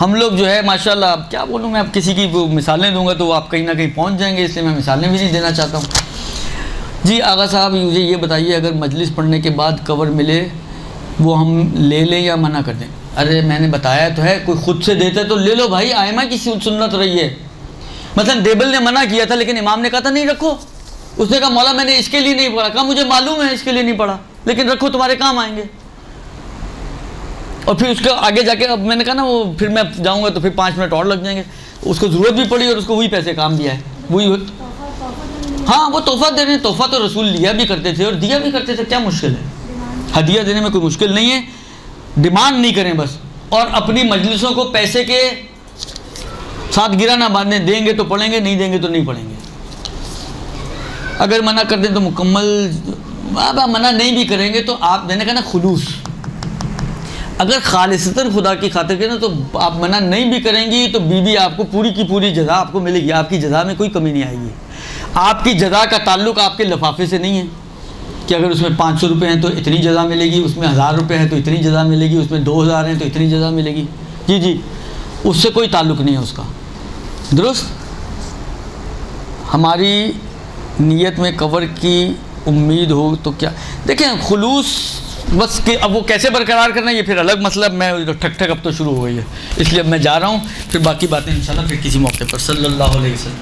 ہم لوگ جو ہے ماشاءاللہ، اب کیا بولوں میں، اب کسی کی مثالیں دوں گا تو وہ آپ کہیں نہ کہیں پہنچ جائیں گے، اس لیے میں مثالیں بھی نہیں دینا چاہتا ہوں. جی آغا صاحب مجھے یہ بتائیے، اگر مجلس پڑھنے کے بعد کور ملے وہ ہم لے لیں یا منع کر دیں؟ ارے میں نے بتایا تو ہے، کوئی خود سے دیتا ہے تو لے لو بھائی، آئمہ کی سنت رہی ہے. مثلا دیبل نے منع کیا تھا لیکن امام نے کہا تھا نہیں رکھو، اس نے کہا مولا میں نے اس کے لیے نہیں پڑھا، کہا مجھے معلوم ہے اس کے لیے نہیں پڑھا لیکن رکھو تمہارے کام آئیں گے. اور پھر اس کو آگے جا کے، اب میں نے کہا نا وہ پھر میں جاؤں گا تو پھر 5 منٹ اور لگ جائیں گے، اس کو ضرورت بھی پڑی اور اس کو وہی پیسے کام دیا ہے، وہی. ہاں وہ تحفہ دے رہے ہیں، تحفہ تو رسول لیا بھی کرتے تھے اور دیا بھی کرتے تھے، کیا مشکل ہے؟ ہدیہ دینے میں کوئی مشکل نہیں ہے، ڈیمانڈ نہیں کریں بس. اور اپنی مجلسوں کو پیسے کے ساتھ گرا نہ باندھیں، دیں گے تو پڑھیں گے، نہیں دیں گے تو نہیں پڑھیں گے. اگر منع کر دیں تو مکمل، منع نہیں بھی کریں گے تو آپ نے کہا نا خلوص، اگر خالصتاً خدا کی خاطر کے نا تو آپ منع نہیں بھی کریں گی تو بیوی آپ کو پوری کی پوری جزا آپ کو ملے گی، آپ کی جزا میں کوئی کمی نہیں آئے گی. آپ کی جزا کا تعلق آپ کے لفافے سے نہیں ہے کہ اگر اس میں 500 روپے ہیں تو اتنی جزا ملے گی، اس میں 1000 روپے ہیں تو اتنی جزا ملے گی، اس میں 2000 ہیں تو اتنی جزا ملے گی. جی اس سے کوئی تعلق نہیں ہے اس کا. درست. ہماری نیت میں کور کی امید ہو تو کیا، دیکھیں خلوص بس کہ اب وہ کیسے برقرار کرنا ہے یہ پھر الگ مسئلہ. میں ٹھک اب تو شروع ہو گئی ہے، اس لیے اب میں جا رہا ہوں، پھر باقی باتیں انشاءاللہ پھر کسی موقع پر. صلی اللہ علیہ وسلم.